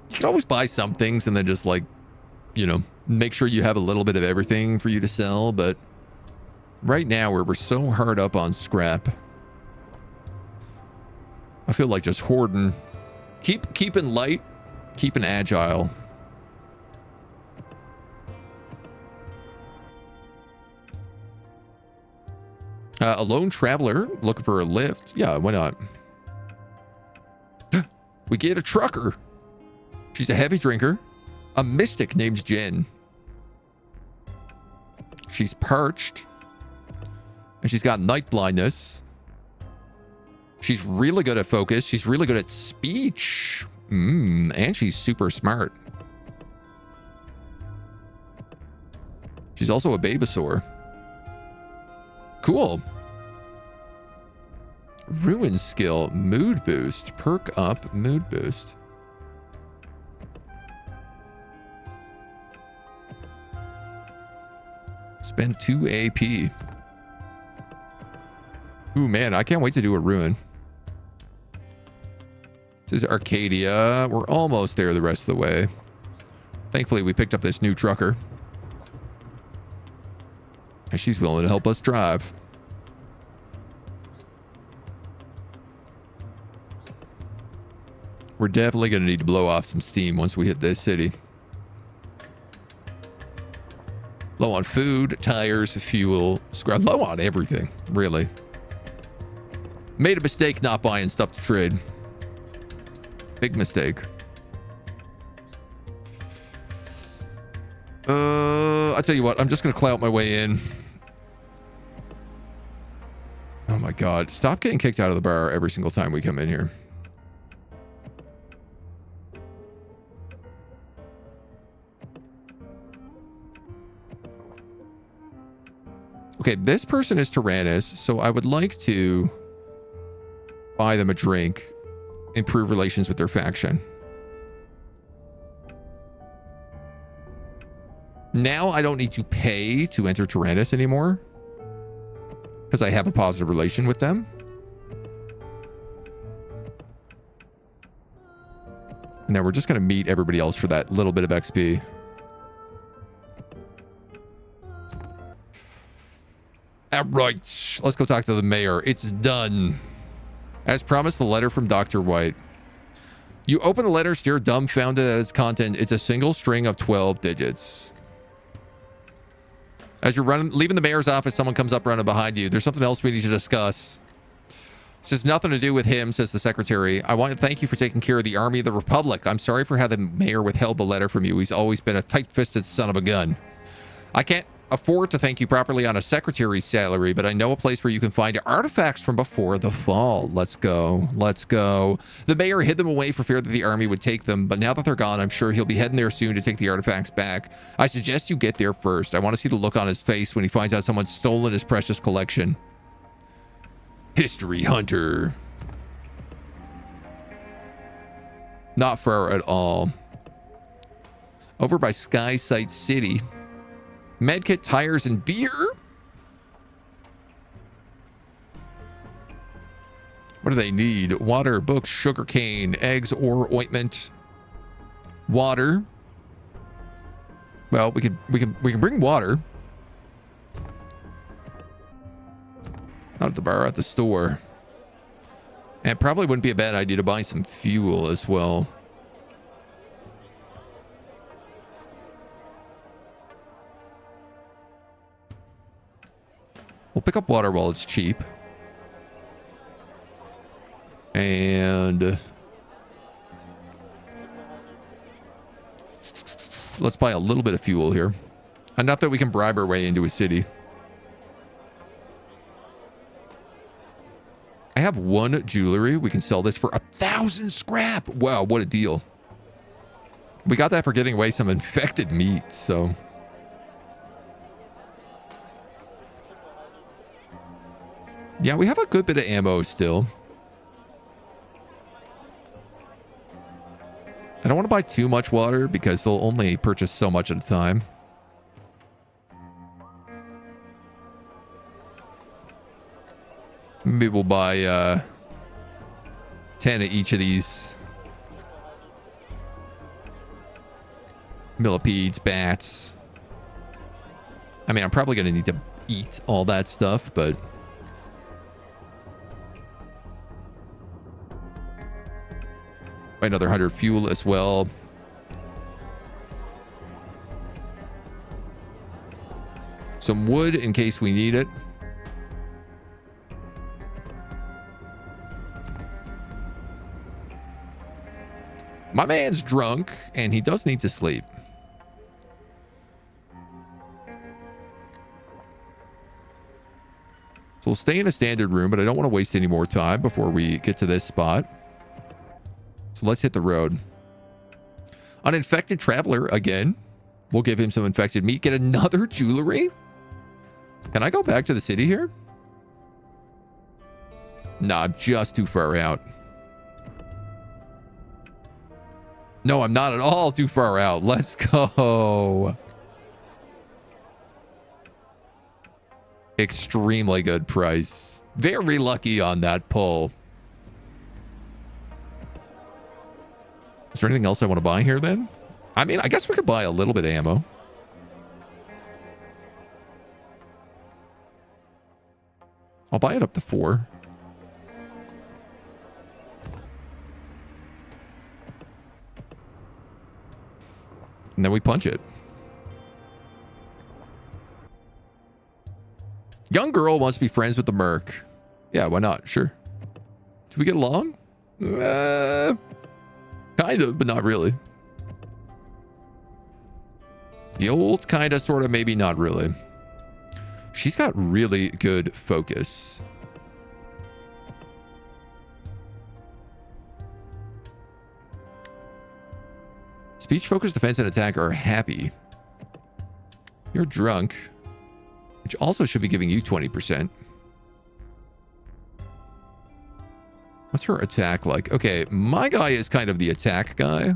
You can always buy some things and then just, like, you know, make sure you have a little bit of everything for you to sell. But right now, we're so hard up on scrap, I feel like just hoarding. Keeping light, keeping agile. A lone traveler looking for a lift. Yeah, why not? We get a trucker. She's a heavy drinker. A mystic named Jen. She's parched. And she's got night blindness. She's really good at focus. She's really good at speech. And she's super smart. She's also a babosaur. Cool. Ruin skill. Mood boost. Perk up. Mood boost. Spend 2 AP. Ooh, man. I can't wait to do a ruin. This is Arcadia. We're almost there the rest of the way. Thankfully, we picked up this new trucker. And she's willing to help us drive. We're definitely going to need to blow off some steam once we hit this city. Low on food, tires, fuel, scrap. Low on everything, really. Made a mistake not buying stuff to trade. Big mistake. I'll tell you what, I'm just going to clout my way in. Oh my God. Stop getting kicked out of the bar every single time we come in here. Okay, this person is taranis, so I would like to buy them a drink, improve relations with their faction. Now I don't need to pay to enter taranis anymore because I have a positive relation with them. And then we're just going to meet everybody else for that little bit of XP. All right, let's go talk to the mayor. It's done. As promised, the letter from Dr. White. You open the letter, stare dumbfounded at its content. It's a single string of 12 digits. As you're leaving the mayor's office, someone comes up running behind you. There's something else we need to discuss. This has nothing to do with him, says the secretary. I want to thank you for taking care of the army of the Republic. I'm sorry for how the mayor withheld the letter from you. He's always been a tight-fisted son of a gun. I can't afford to thank you properly on a secretary's salary, but I know a place where you can find artifacts from before the fall. Let's go. Let's go. The mayor hid them away for fear that the army would take them, but now that they're gone, I'm sure he'll be heading there soon to take the artifacts back. I suggest you get there first. I want to see the look on his face when he finds out someone's stolen his precious collection. History Hunter. Not far at all. Over by Skysight City. Medkit, tires, and beer? What do they need? Water, books, sugarcane, eggs, or ointment. Water. Well, we can bring water. Not at the bar, at the store. And it probably wouldn't be a bad idea to buy some fuel as well. We'll pick up water while it's cheap. And let's buy a little bit of fuel here. Enough that we can bribe our way into a city. I have 1 jewelry. We can sell this for 1,000 scrap. Wow, what a deal. We got that for getting away some infected meat, so... Yeah, we have a good bit of ammo still. I don't want to buy too much water because they'll only purchase so much at a time. Maybe we'll buy 10 of each of these. Millipedes, bats. I mean, I'm probably going to need to eat all that stuff, but... another 100 fuel as well. Some wood in case we need it. My man's drunk, and he does need to sleep. So we'll stay in a standard room, but I don't want to waste any more time before we get to this spot. So let's hit the road. An infected traveler again. We'll give him some infected meat. Get another jewelry. Can I go back to the city here? Nah, I'm just too far out. No, I'm not at all too far out. Let's go. Extremely good price. Very lucky on that pull. Is there anything else I want to buy here then? I mean, I guess we could buy a little bit of ammo. I'll buy it up to 4. And then we punch it. Young girl wants to be friends with the merc. Yeah, why not? Sure. Do we get along? Kind of, but not really. The old kind of, sort of, maybe not really. She's got really good focus. Speech, focus, defense, and attack are happy. You're drunk, which also should be giving you 20%. What's her attack like? Okay, my guy is kind of the attack guy.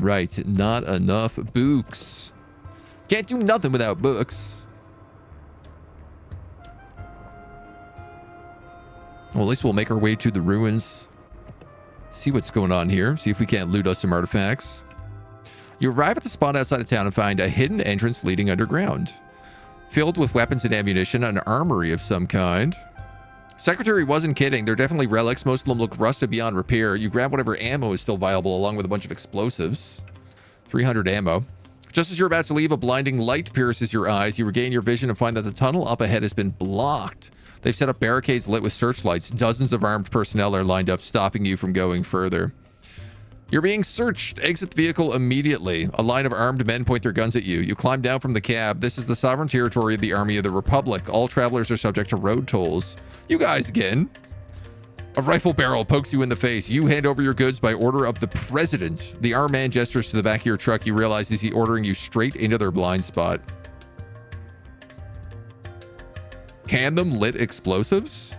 Right, not enough books. Can't do nothing without books. Well, at least we'll make our way to the ruins. See what's going on here. See if we can't loot us some artifacts. You arrive at the spot outside of town and find a hidden entrance leading underground. Filled with weapons and ammunition, an armory of some kind. Secretary wasn't kidding. They're definitely relics. Most of them look rusted beyond repair. You grab whatever ammo is still viable along with a bunch of explosives. 300 ammo. Just as you're about to leave, a blinding light pierces your eyes. You regain your vision and find that the tunnel up ahead has been blocked. They've set up barricades lit with searchlights. Dozens of armed personnel are lined up, stopping you from going further. You're being searched. Exit the vehicle immediately. A line of armed men point their guns at you. You climb down from the cab. This is the sovereign territory of the Army of the Republic. All travelers are subject to road tolls. You guys again. A rifle barrel pokes you in the face. You hand over your goods by order of the president. The armed man gestures to the back of your truck. You realize he's ordering you straight into their blind spot. Can them lit explosives?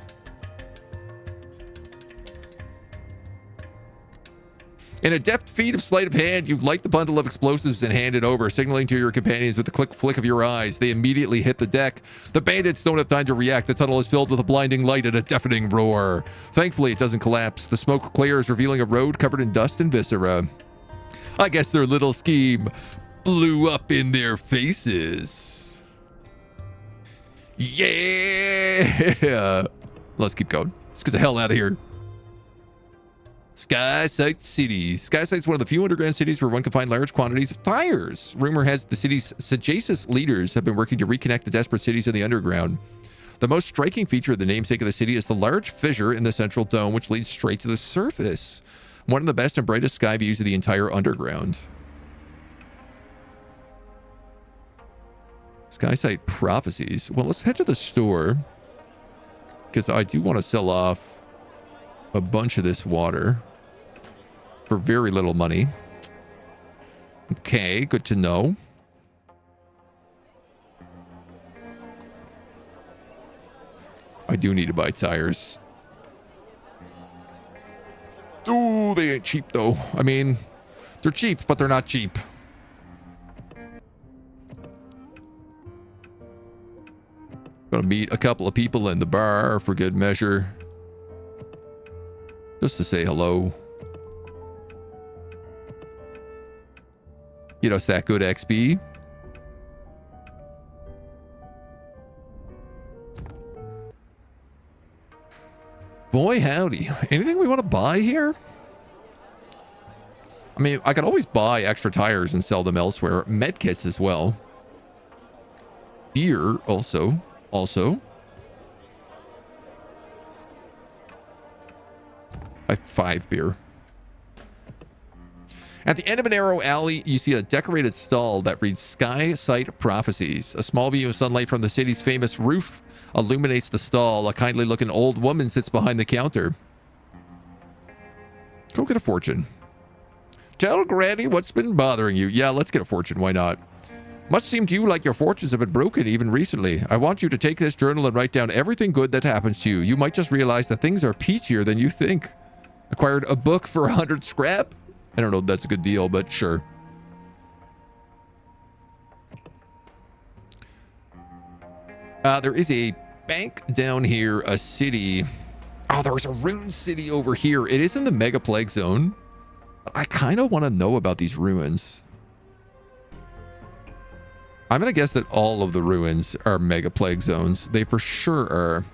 In a deft feat of sleight of hand, you light the bundle of explosives and hand it over, signaling to your companions with a quick flick of your eyes. They immediately hit the deck. The bandits don't have time to react. The tunnel is filled with a blinding light and a deafening roar. Thankfully, it doesn't collapse. The smoke clears, revealing a road covered in dust and viscera. I guess their little scheme blew up in their faces. Yeah! Let's keep going. Let's get the hell out of here. Skysight City. Skysight's one of the few underground cities where one can find large quantities of fires. Rumor has the city's sagacious leaders have been working to reconnect the desperate cities of the underground. The most striking feature of the namesake of the city is the large fissure in the central dome, which leads straight to the surface. One of the best and brightest sky views of the entire underground. Skysight prophecies. Well, let's head to the store, because I do want to sell off a bunch of this water for very little money. Okay, good to know. do need to buy tires. Ooh, they ain't cheap though. I mean, they're cheap, but they're not cheap. Gonna meet a couple of people in the bar for good measure. Just to say hello. Get us that good XP. Boy, howdy. Anything we want to buy here? I mean, I could always buy extra tires and sell them elsewhere. Medkits as well. Beer also. I have 5 beer. At the end of a narrow alley, you see a decorated stall that reads Skysight Prophecies. A small beam of sunlight from the city's famous roof illuminates the stall. A kindly-looking old woman sits behind the counter. Go get a fortune. Tell Granny what's been bothering you. Yeah, let's get a fortune. Why not? Must seem to you like your fortunes have been broken even recently. I want you to take this journal and write down everything good that happens to you. You might just realize that things are peachier than you think. Acquired a book for 100 scrap? I don't know if that's a good deal, but sure. There is a bank down here, a city. Oh, there's a rune city over here. It is in the Mega Plague Zone. I kind of want to know about these ruins. I'm going to guess that all of the ruins are Mega Plague Zones. They for sure are.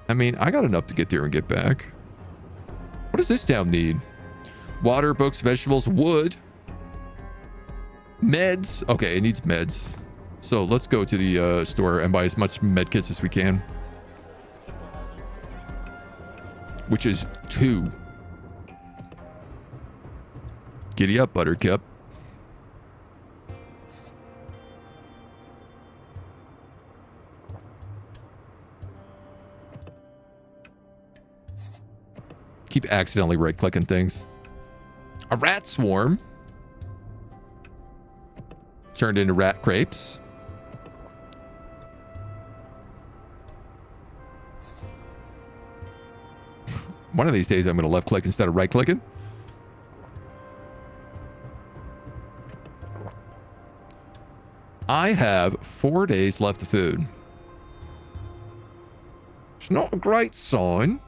I mean, I got enough to get there and get back. What does this town need? Water, books, vegetables, wood. Meds. Okay, it needs meds. So let's go to the store and buy as much med kits as we can. Which is 2. Giddy up, Buttercup. Keep accidentally right-clicking things. A rat swarm. Turned into rat crepes. One of these days I'm going to left-click instead of right-clicking. I have 4 days left of food. It's not a great sign.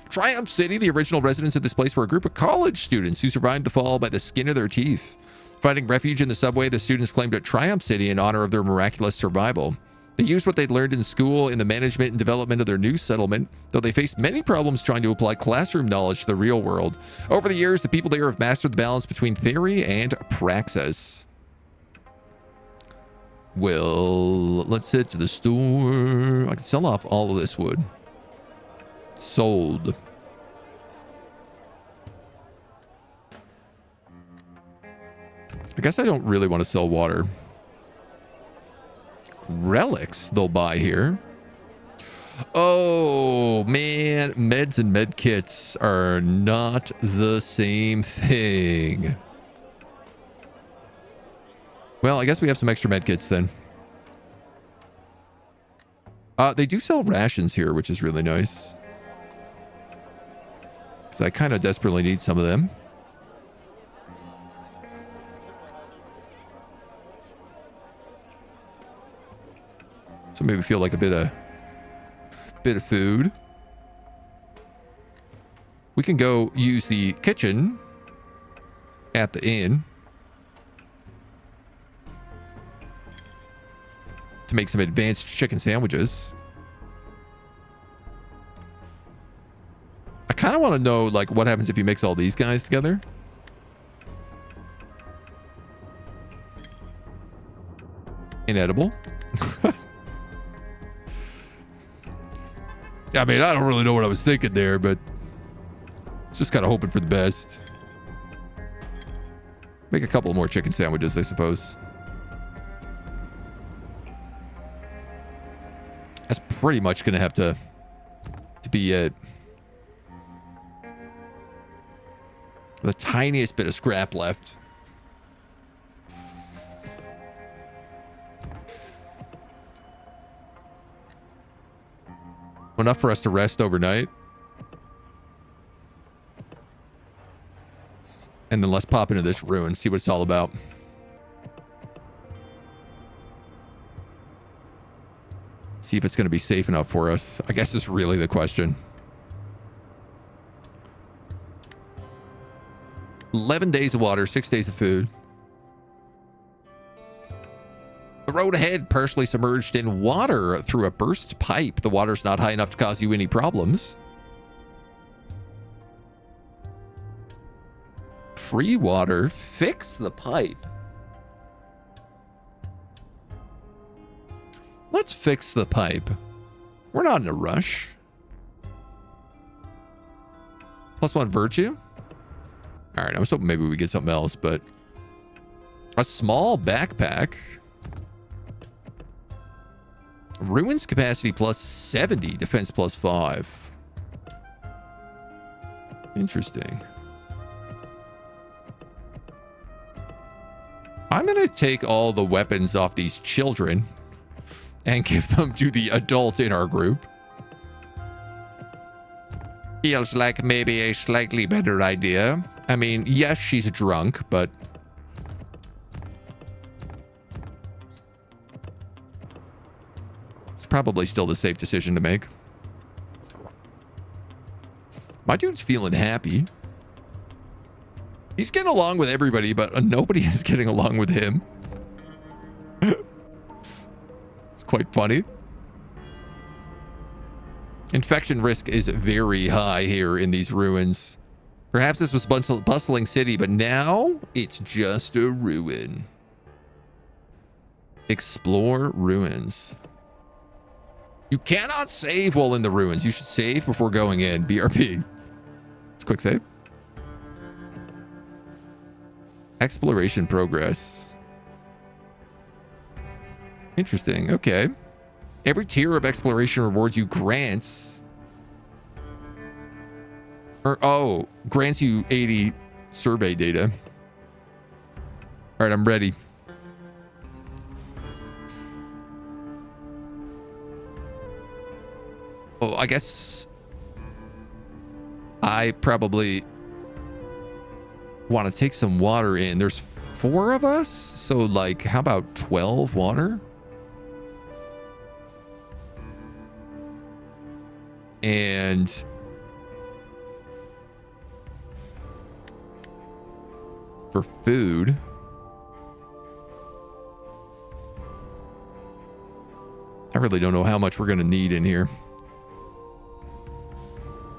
Triumph City, the original residents of this place were a group of college students who survived the fall by the skin of their teeth. Finding refuge in the subway, the students claimed at Triumph City in honor of their miraculous survival. They used what they'd learned in school in the management and development of their new settlement, though they faced many problems trying to apply classroom knowledge to the real world. Over the years, the people there have mastered the balance between theory and praxis. Well, let's head to the store. I can sell off all of this wood. Sold. I guess I don't really want to sell water. Relics they'll buy here. Oh, man. Meds and med kits are not the same thing. Well, I guess we have some extra med kits then. They do sell rations here, which is really nice. Because I kind of desperately need some of them. So maybe feel like a bit of food. We can go use the kitchen at the inn to make some advanced chicken sandwiches. I kind of want to know, like, what happens if you mix all these guys together. Inedible. I mean, I don't really know what I was thinking there, but it's just kind of hoping for the best. Make a couple more chicken sandwiches, I suppose. That's pretty much going to have to be it. The tiniest bit of scrap left. enough for us to rest overnight. And then let's pop into this ruin, see what it's all about. See if it's going to be safe enough for us. I guess is really the question. 11 days of water, 6 days of food. The road ahead, partially submerged in water through a burst pipe. The water's not high enough to cause you any problems. Free water. Fix the pipe. Let's fix the pipe. We're not in a rush. +1 virtue. All right, I was hoping maybe we get something else, but a small backpack. Ruins capacity +70, defense +5. Interesting. I'm going to take all the weapons off these children and give them to the adult in our group. Feels like maybe a slightly better idea. I mean, yes, she's drunk, but it's probably still the safe decision to make. My dude's feeling happy. He's getting along with everybody, but nobody is getting along with him. It's quite funny. Infection risk is very high here in these ruins. Perhaps this was a bustling city, but now it's just a ruin. Explore ruins. You cannot save while in the ruins. You should save before going in. BRB. It's quick save. Exploration progress. Interesting. Okay. Every tier of exploration rewards you grants. Grants you 80 survey data. All right, I'm ready. Oh, I guess I probably want to take some water in. There's 4 of us, so like, how about 12 water? And for food, I really don't know how much we're going to need in here.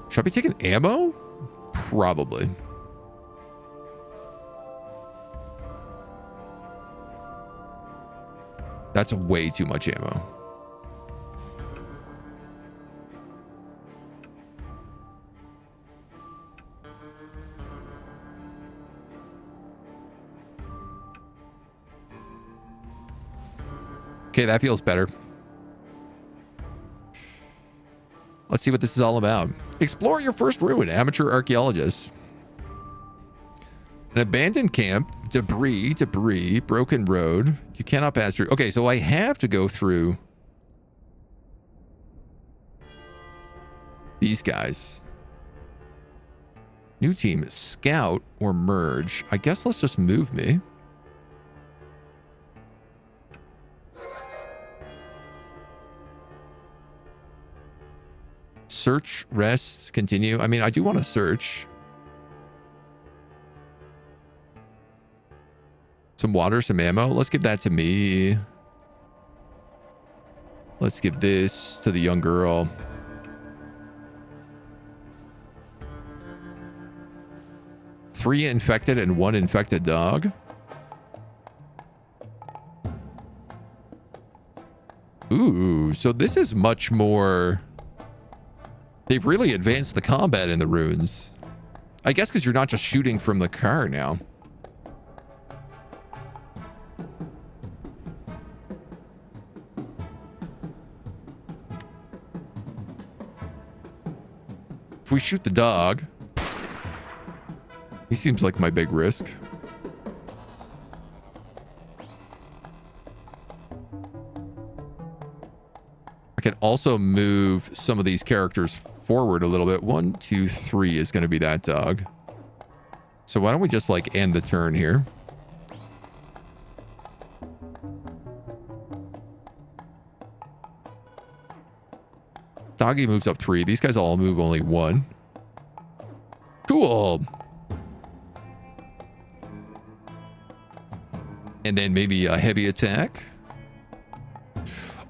Should I be taking ammo? Probably. That's way too much ammo. Okay, that feels better. Let's see what this is all about. Explore your first ruin, amateur archaeologist. An abandoned camp, debris, broken road. You cannot pass through. Okay, so I have to go through these guys. New team, scout or merge. I guess let's just move me. Search, rest, continue. I mean, I do want to search. Some water, some ammo. Let's give that to me. Let's give this to the young girl. Three infected and 1 infected dog. Ooh, so this is much more... They've really advanced the combat in the ruins. I guess because you're not just shooting from the car now. If we shoot the dog, he seems like my big risk. I can also move some of these characters forward a little bit. 1, 2, 3 is going to be that dog. So why don't we just like end the turn here? Doggy moves up 3. These guys all move only 1. Cool. And then maybe a heavy attack.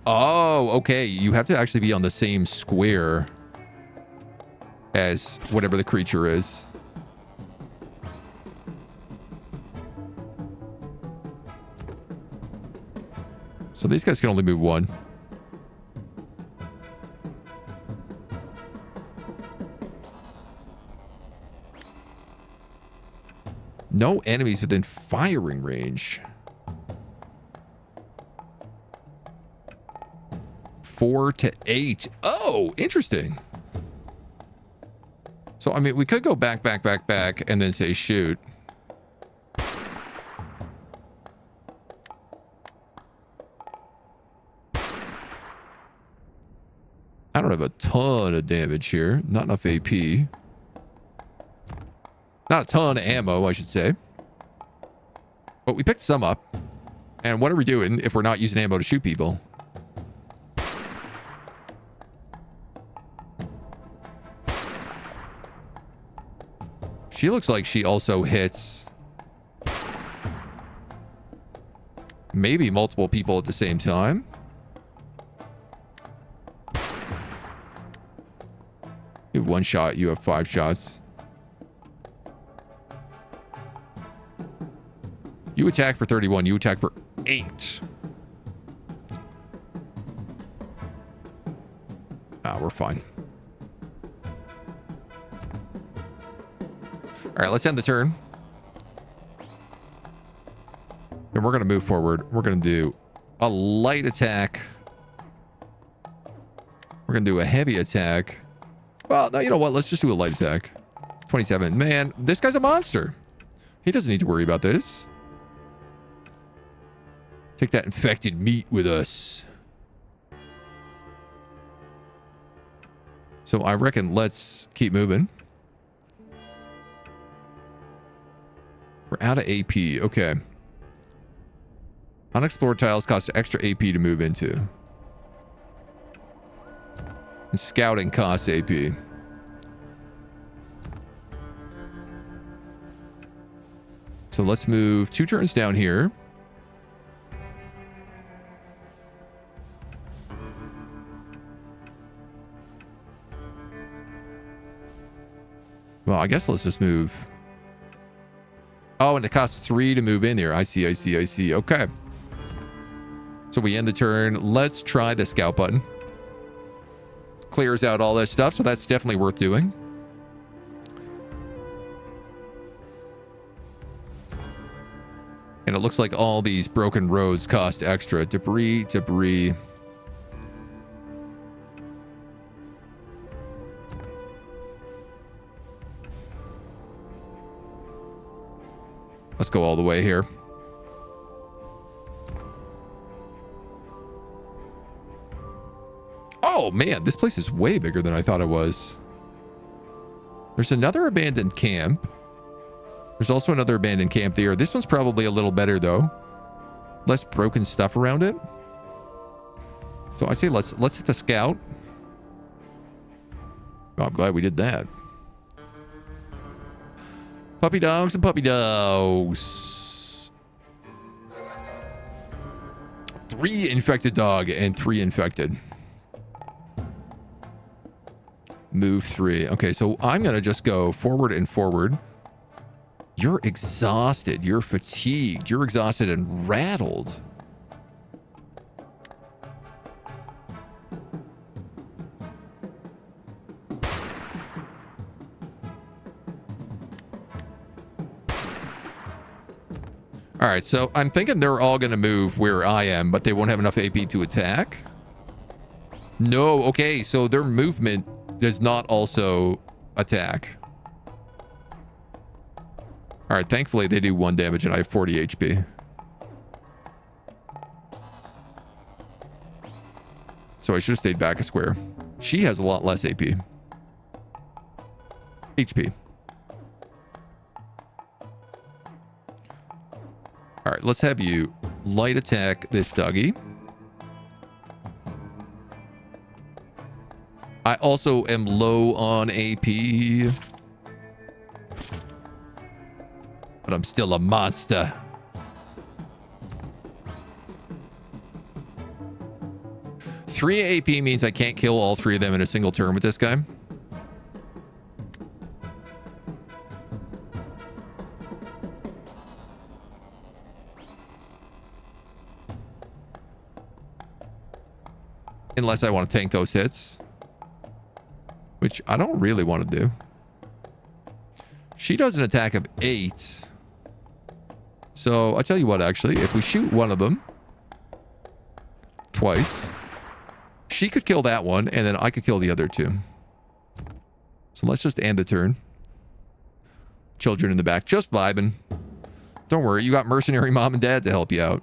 Oh, okay. You have to actually be on the same square as whatever the creature is. So these guys can only move 1. No enemies within firing range. 4 to 8. Oh, interesting. So, I mean, we could go back, and then say shoot. I don't have a ton of damage here. Not enough AP. Not a ton of ammo, I should say. But we picked some up. And what are we doing if we're not using ammo to shoot people? She looks like she also hits maybe multiple people at the same time. You have 1 shot, you have 5 shots. You attack for 31, you attack for 8. Ah, we're fine. All right, let's end the turn. And we're going to move forward. We're going to do a light attack. We're going to do a heavy attack. Well, no, you know what? Let's just do a light attack. 27. Man, this guy's a monster. He doesn't need to worry about this. Take that infected meat with us. So I reckon let's keep moving. We're out of AP. Okay. Unexplored tiles cost extra AP to move into. And scouting costs AP. So let's move 2 turns down here. Well, I guess let's just move. Oh, and it costs 3 to move in there. I see. Okay. So we end the turn. Let's try the scout button. Clears out all that stuff, so that's definitely worth doing. And it looks like all these broken roads cost extra. Debris. Let's go all the way here. Oh, man, this place is way bigger than I thought it was. There's another abandoned camp. There's also another abandoned camp there. This one's probably a little better, though. Less broken stuff around it. So I say let's hit the scout. Oh, I'm glad we did that. Puppy dogs and puppy dogs. 3 infected dog and 3 infected. Move 3. Okay, so I'm going to just go forward and forward. You're exhausted. You're fatigued. You're exhausted and rattled. All right, so I'm thinking they're all going to move where I am, but they won't have enough AP to attack. No, okay, so their movement does not also attack. All right, thankfully they do 1 damage and I have 40 HP. So I should have stayed back a square. She has a lot less AP. HP. All right, let's have you light attack this doggy. I also am low on AP. But I'm still a monster. Three AP means I can't kill all three of them in a single turn with this guy. Unless I want to tank those hits. Which I don't really want to do. She does an attack of 8. So I'll tell you what, actually. If we shoot one of them twice, she could kill that one, and then I could kill the other two. So let's just end the turn. Children in the back, just vibing. Don't worry, you got mercenary mom and dad to help you out.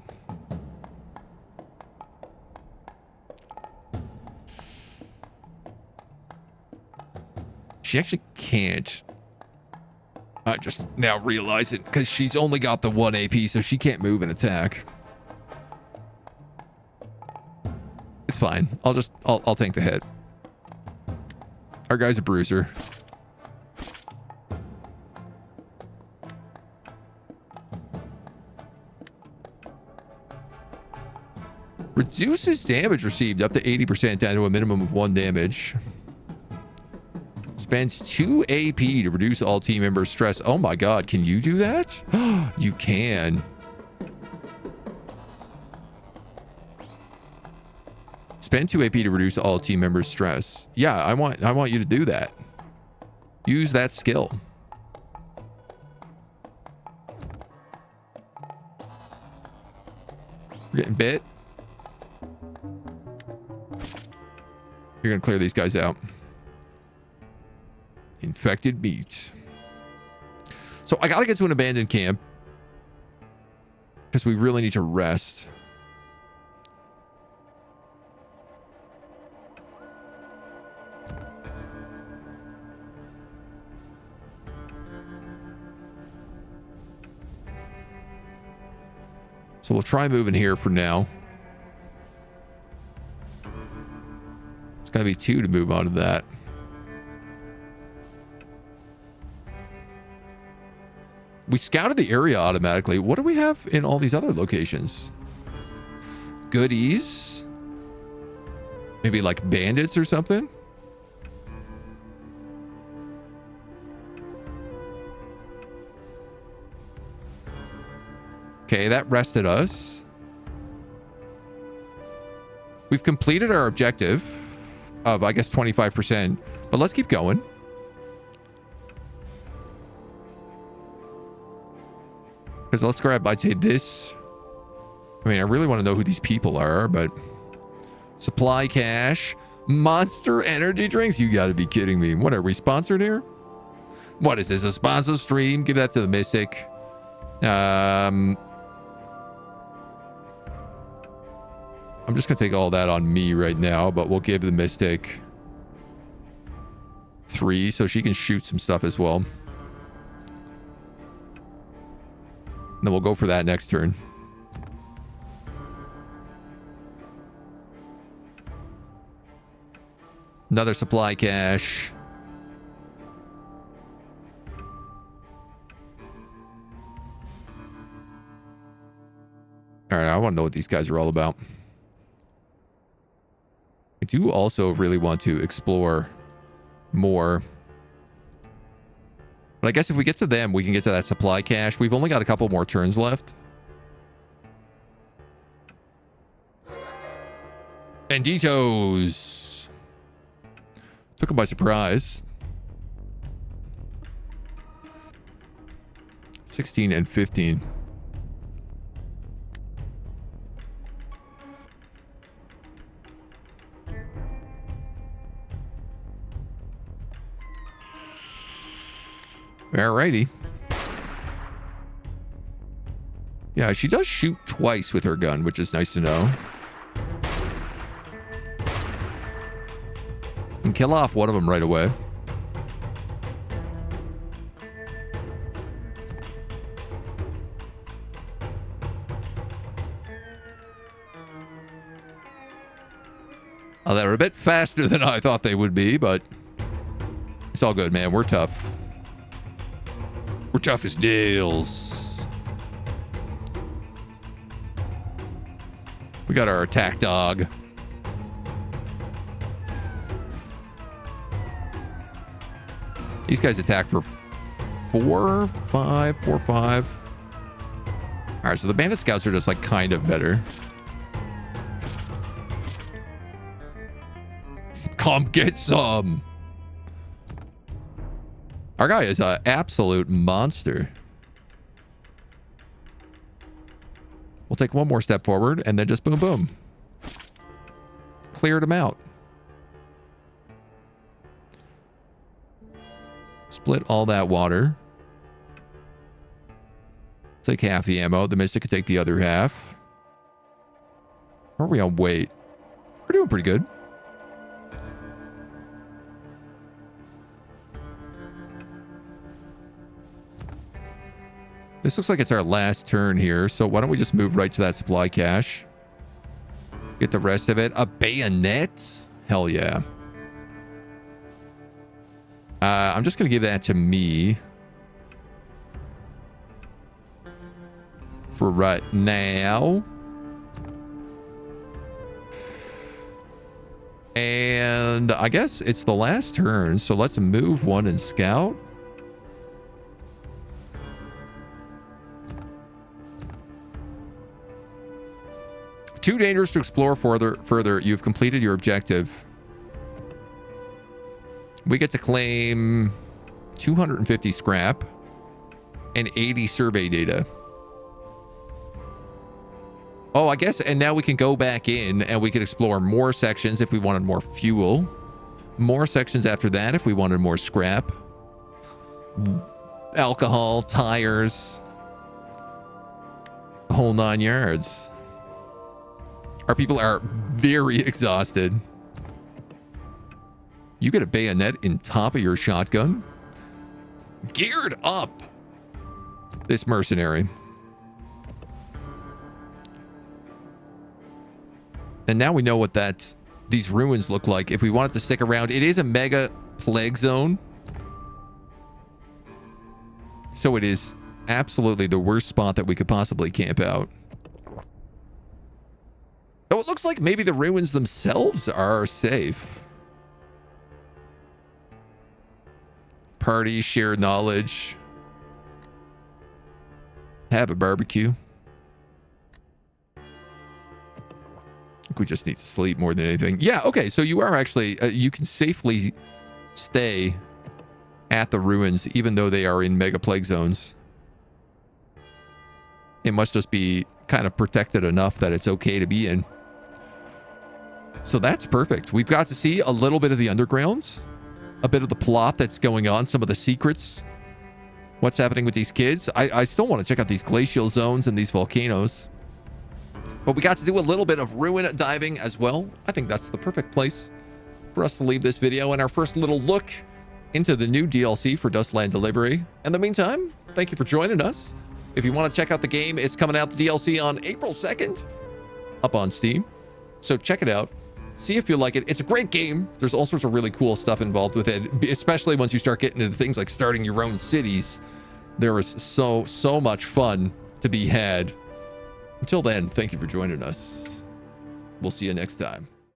She actually can't. I just now realize it because she's only got the 1 AP, so she can't move and attack. It's fine. I'll take the hit. Our guy's a bruiser. Reduces damage received up to 80% down to a minimum of 1 damage. Spends 2 AP to reduce all team members' stress. Oh my god, can you do that? You can. Spend 2 AP to reduce all team members' stress. Yeah, I want you to do that. Use that skill. We're getting bit. You're gonna clear these guys out. Infected meat. So I gotta get to an abandoned camp because we really need to rest. So we'll try moving here for now. It's gotta be 2 to move on to that. We scouted the area automatically. What do we have in all these other locations? Goodies? Maybe like bandits or something? Okay, that rested us. We've completed our objective of, I guess, 25%. But let's keep going. Because let's grab, I'd say, this. I mean, I really want to know who these people are, but... Supply cache. Monster energy drinks? You gotta be kidding me. What, are we sponsored here? What is this, a sponsored stream? Give that to the Mystic. I'm just gonna take all that on me right now, but we'll give the Mystic 3 so she can shoot some stuff as well. Then we'll go for that next turn. Another supply cache. All right, I want to know what these guys are all about. I do also really want to explore more. But I guess if we get to them, we can get to that supply cache. We've only got a couple more turns left. Banditos. Took them by surprise. 16 and 15. Alrighty. Yeah, she does shoot twice with her gun, which is nice to know. can kill off one of them right away. Oh, they're a bit faster than I thought they would be, but it's all good, man. We're tough. We're tough as nails. We got our attack dog. These guys attack for 4, 5. All right, so the bandit scouts are just like kind of better. Come get some. Our guy is an absolute monster. We'll take one more step forward and then just boom, boom. Cleared him out. Split all that water. Take half the ammo. The Mystic can take the other half. How are we on weight? We're doing pretty good. This looks like it's our last turn here, so why don't we just move right to that supply cache? Get the rest of it. A bayonet? Hell yeah. I'm just going to give that to me. For right now. And I guess it's the last turn, so let's move one and scout. Too dangerous to explore further. You've completed your objective. We get to claim 250 scrap and 80 survey data. Oh, I guess, and now we can go back in and we can explore more sections if we wanted more fuel. More sections after that if we wanted more scrap. Alcohol, tires. The whole 9 yards. Our people are very exhausted. You get a bayonet in top of your shotgun. Geared up. This mercenary. And now we know what these ruins look like. If we wanted to stick around, it is a mega plague zone. So it is absolutely the worst spot that we could possibly camp out. Oh, it looks like maybe the ruins themselves are safe. Party, share knowledge. Have a barbecue. I think we just need to sleep more than anything. Yeah, okay, so you are actually, you can safely stay at the ruins, even though they are in mega plague zones. It must just be kind of protected enough that it's okay to be in. So that's perfect. We've got to see a little bit of the undergrounds, a bit of the plot that's going on, some of the secrets, what's happening with these kids. I still want to check out these glacial zones and these volcanoes. But we got to do a little bit of ruin diving as well. I think that's the perfect place for us to leave this video and our first little look into the new DLC for Dustland Delivery. In the meantime, thank you for joining us. If you want to check out the game, it's coming out, the DLC, on April 2nd, up on Steam. So check it out. See if you like it. It's a great game. There's all sorts of really cool stuff involved with it, especially once you start getting into things like starting your own cities. There is so much fun to be had. Until then, thank you for joining us. We'll see you next time.